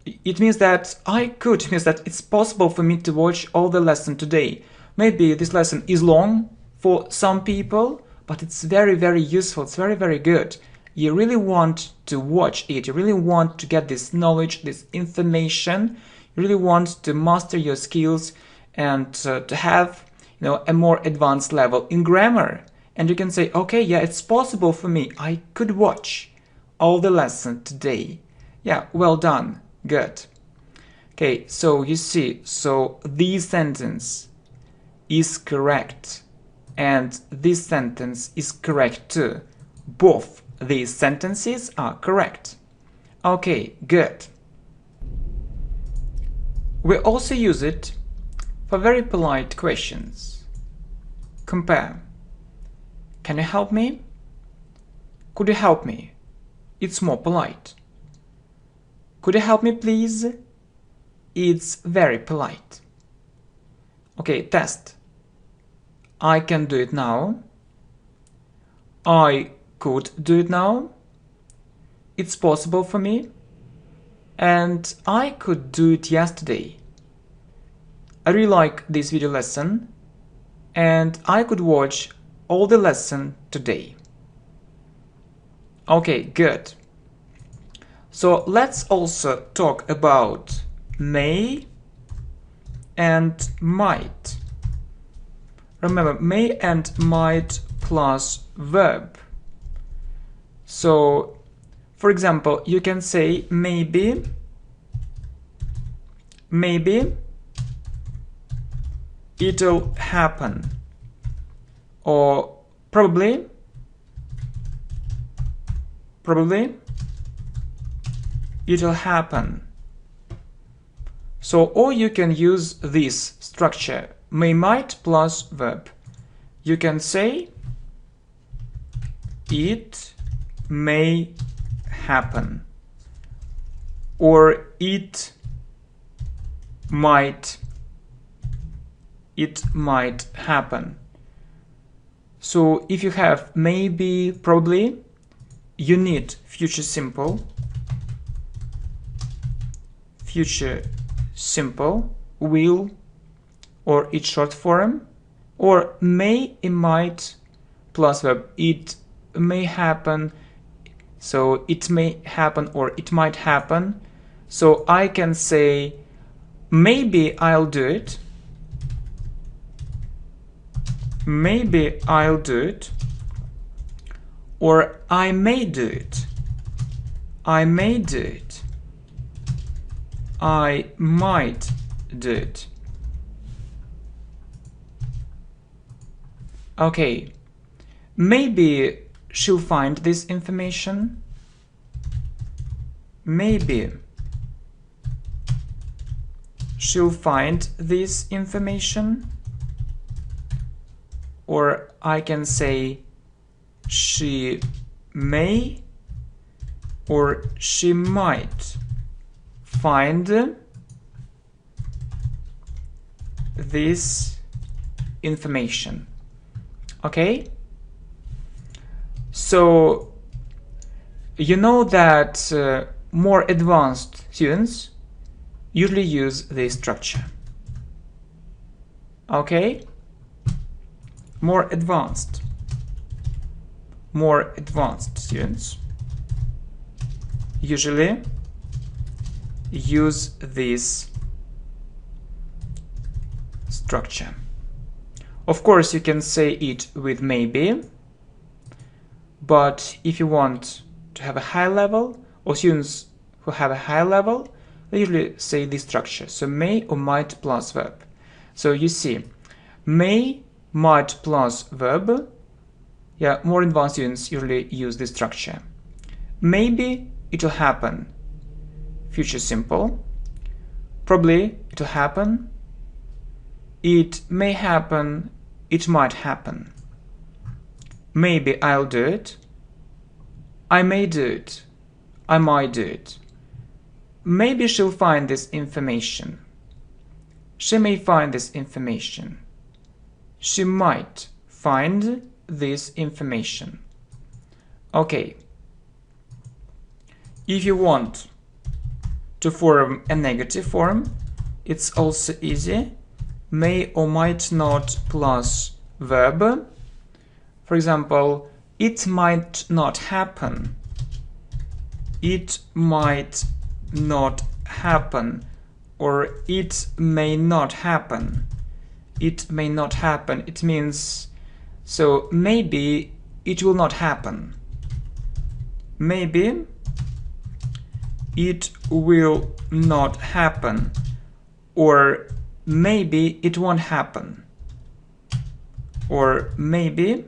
it means that it means that it's possible for me to watch all the lesson today. Maybe this lesson is long for some people, but it's very, very useful. It's very, very good. You really want to watch it. You really want to get this knowledge, this information. You really want to master your skills and to have, a more advanced level in grammar. And you can say, okay, yeah, it's possible for me. I could watch all the lesson today. Yeah, well done. Good. Okay, so you see, so this sentence is correct, and this sentence is correct too. Both these sentences are correct. Okay, good. We also use it for very polite questions. Compare. Can you help me? Could you help me? It's more polite. Could you help me, please? It's very polite. Okay, test. I can do it now. I could do it now. It's possible for me. And I could do it yesterday. I really like this video lesson, and I could watch all the lesson today. Okay, good. So let's also talk about may and might. Remember, may and might plus verb. So, for example, you can say maybe it'll happen, or probably it'll happen. So, or you can use this structure, may might plus verb. You can say it may happen, or it might happen. So if you have maybe, probably, you need future simple, will, or its short form, or may and might plus verb. It may happen, so it may happen or it might happen. So I can say Maybe I'll do it. Maybe I'll do it. Or I may do it. I may do it. I might do it. Okay. Maybe she'll find this information. Maybe she'll find this information. Or I can say she may or she might find this information. Okay? So you know that more advanced students usually use this structure. Okay? More advanced students usually use this structure. Of course, you can say it with maybe, but if you want to have a high level, or students who have a high level, they usually say this structure. So may or might plus verb. So you see, may, might plus verb. Yeah, more advanced students usually use this structure. Maybe it will happen. Future simple. Probably it will happen. It may happen. It might happen. Maybe I'll do it. I may do it. I might do it. Maybe she'll find this information. She may find this information. She might find this information. Okay. If you want to form a negative form, it's also easy. May or might not plus verb. For example, it might not happen. It might not happen. Or it may not happen. It may not happen. It means, so maybe it will not happen. Maybe it will not happen. Or maybe it won't happen. Or maybe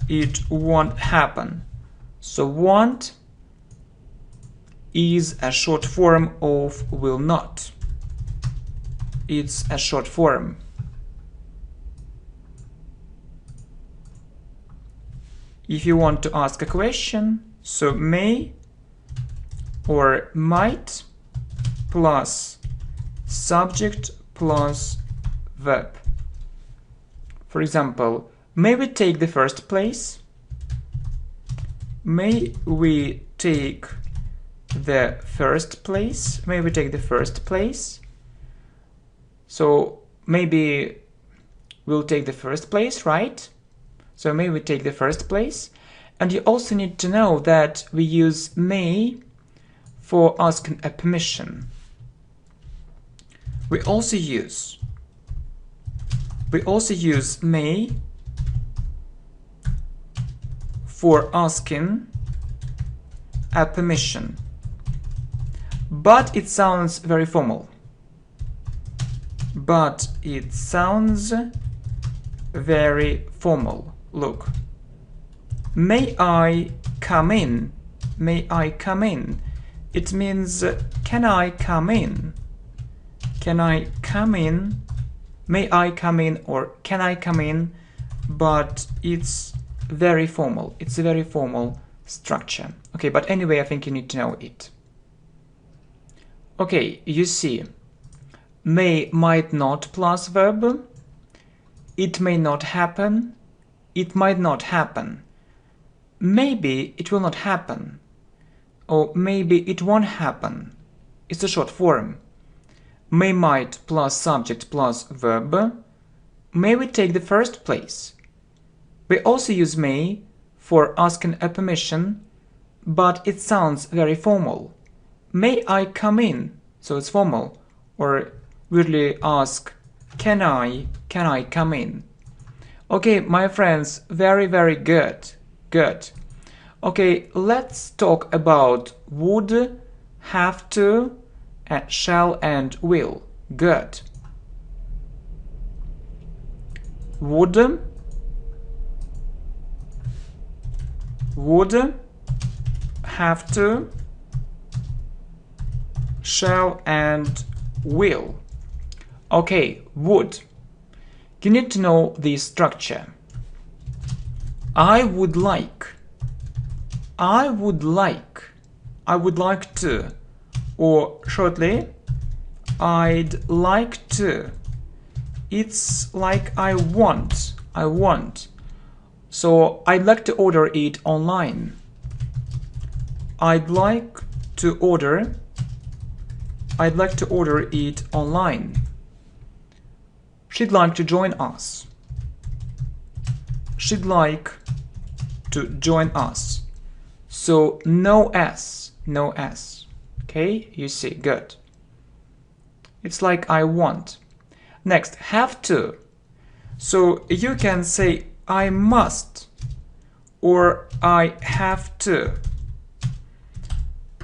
it won't happen. So won't is a short form of will not. It's a short form. If you want to ask a question, so may or might plus subject plus verb. For example, may we take the first place? May we take the first place? May we take the first place? So maybe we'll take the first place, right? So may we take the first place? And you also need to know that we use may for asking a permission. We also use may for asking a permission. But it sounds very formal. But it sounds very formal. Look. May I come in? May I come in? It means, can I come in? Can I come in? May I come in or can I come in? But it's very formal. It's a very formal structure. Okay, but anyway, I think you need to know it. Okay, you see, may, might not plus verb. It may not happen. It might not happen. Maybe it will not happen. Or maybe it won't happen. It's a short form. May, might plus subject plus verb. May we take the first place? We also use may for asking a permission, but it sounds very formal. may I come in? So it's formal. Or weirdly ask, can I come in? Okay, my friends, very, very good. Good. Okay, let's talk about would, have to, and shall and will. Good. Would, have to, shall and will. Okay, would. You need to know the structure. I would like. I would like. I would like to. Or shortly, I'd like to. It's like I want. I want. So I'd like to order it online. I'd like to order. I'd like to order it online. She'd like to join us. She'd like to join us. So no S, no S. Okay, you see, good. It's like I want. Next, have to. So you can say I must or I have to.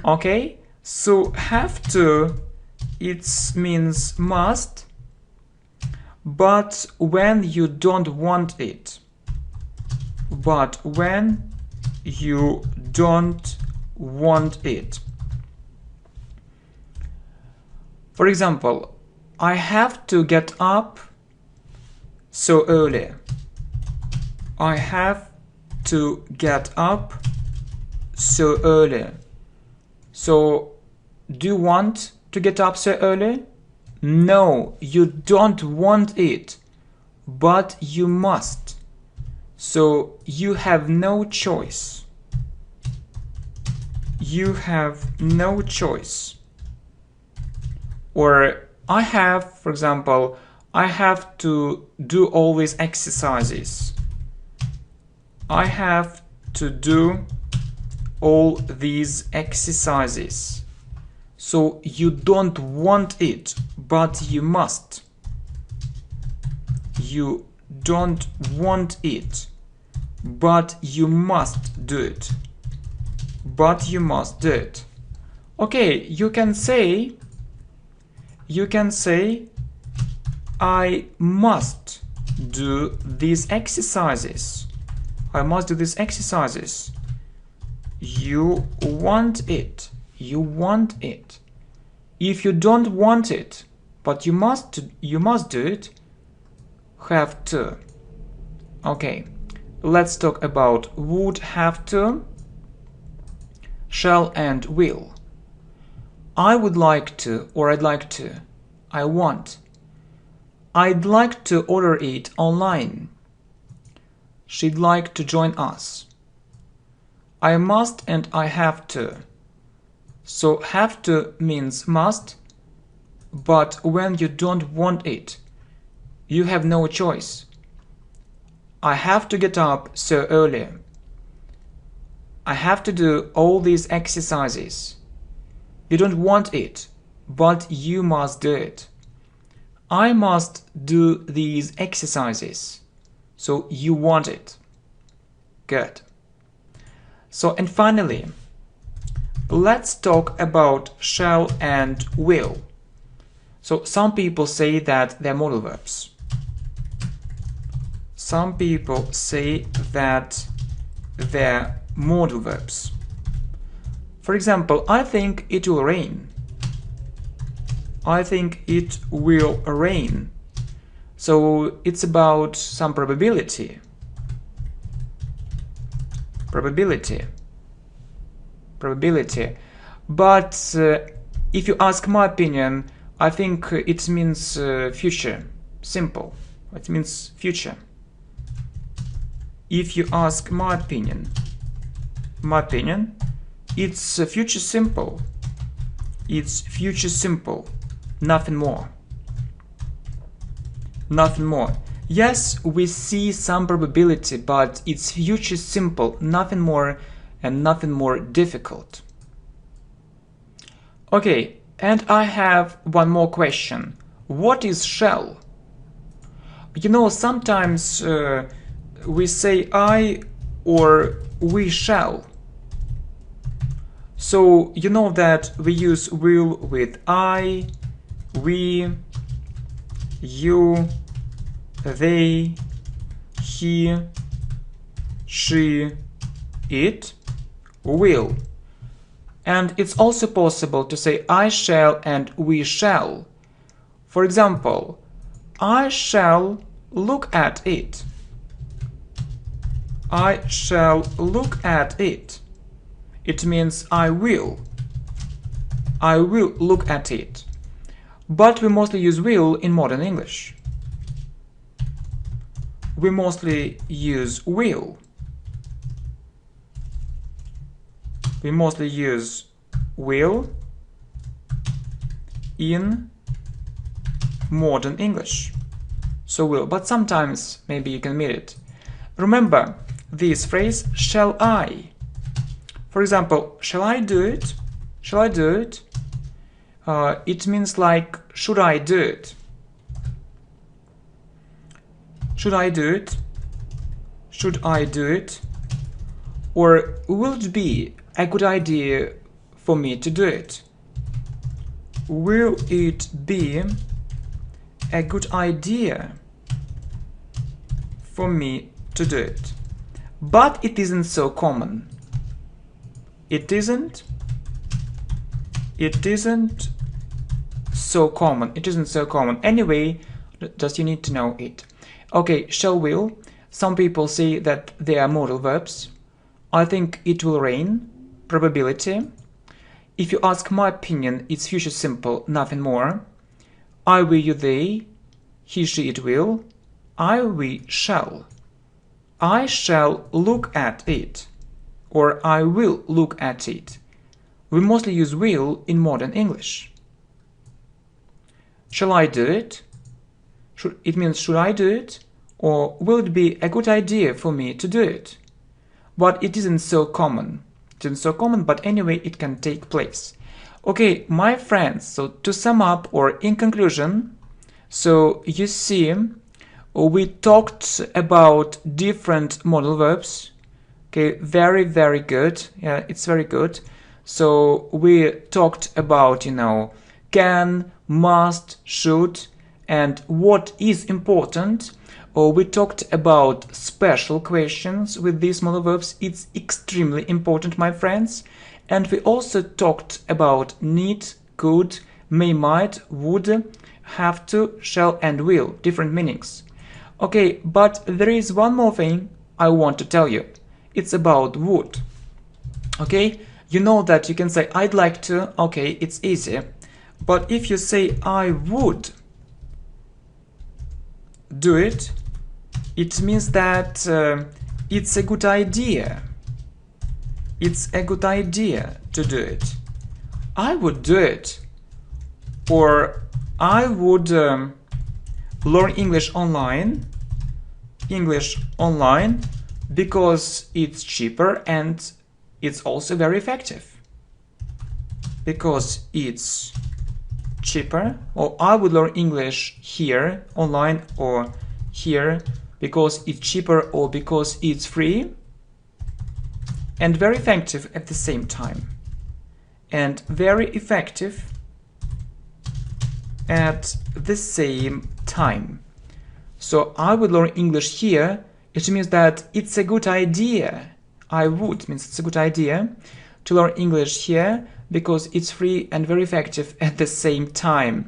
Okay, so have to, it means must, but when you don't want it. But when you don't want it. For example, I have to get up so early. I have to get up so early. So, do you want to get up so early? No, you don't want it, but you must. So, you have no choice. You have no choice. Or I have, for example, I have to do all these exercises. I have to do all these exercises. So you don't want it, but you must. You don't want it, but you must do it. But you must do it. Okay, you can say I must do these exercises. I must do these exercises. You want it. You want it. If you don't want it, but you must do it, have to. Okay, let's talk about would, have to, shall and will. I would like to, or I'd like to. I want. I'd like to order it online. She'd like to join us. I must and I have to. So have to means must, but when you don't want it, you have no choice. I have to get up so early. I have to do all these exercises. You don't want it, but you must do it. I must do these exercises. So you want it. Good. So, and finally, let's talk about shall and will. So some people say that they're modal verbs. Some people say that they're modal verbs. For example, I think it will rain. I think it will rain. So it's about some probability. Probability. But if you ask my opinion, I think it means future. Simple. It means future. If you ask my opinion, it's future simple. It's future simple. Nothing more. Nothing more. Yes, we see some probability, but it's future simple, nothing more and nothing more difficult. Okay, and I have one more question. What is shall? You know, sometimes we say I or we shall. So you know that we use will with I, we, you, they, he, she, it, will. And it's also possible to say I shall and we shall. For example, I shall look at it. I shall look at it. It means I will. I will look at it. But we mostly use will in modern English. We mostly use will. We mostly use will in modern English. So will, but sometimes maybe you can meet it. Remember this phrase, shall I? For example, shall I do it? Shall I do it? It means like, should I do it? Should I do it? Should I do it? Or will it be a good idea for me to do it? Will it be a good idea for me to do it? But it isn't so common. It isn't so common. It isn't so common. Anyway, just you need to know it. Okay, shall will. Some people say that they are modal verbs. I think it will rain. Probability. If you ask my opinion, it's future simple, nothing more. I, we, you, they. He, she, it will. I, we, shall. I shall look at it. Or I will look at it. We mostly use will in modern English. Shall I do it? It means should I do it? Or will it be a good idea for me to do it? But it isn't so common. It isn't so common, but anyway, it can take place. Okay, my friends, so to sum up or in conclusion, so you see, we talked about different modal verbs. Okay, very, very good. Yeah, it's very good. So we talked about, can, must, should, and what is important. Or we talked about special questions with these modal verbs. It's extremely important, my friends. And we also talked about need, could, may, might, would, have to, shall, and will, different meanings. Okay, but there is one more thing I want to tell you. It's about would. Okay, you know that you can say I'd like to. Okay, it's easy. But if you say I would do it, it means that it's a good idea. It's a good idea to do it. I would do it. Or I would learn English online. Because it's cheaper and it's also very effective. Because it's cheaper. Or I would learn English here, online, or here, because it's cheaper or because it's free. And very effective at the same time. And very effective at the same time. So I would learn English here. It means that it's a good idea. I would means it's a good idea to learn English here because it's free and very effective at the same time.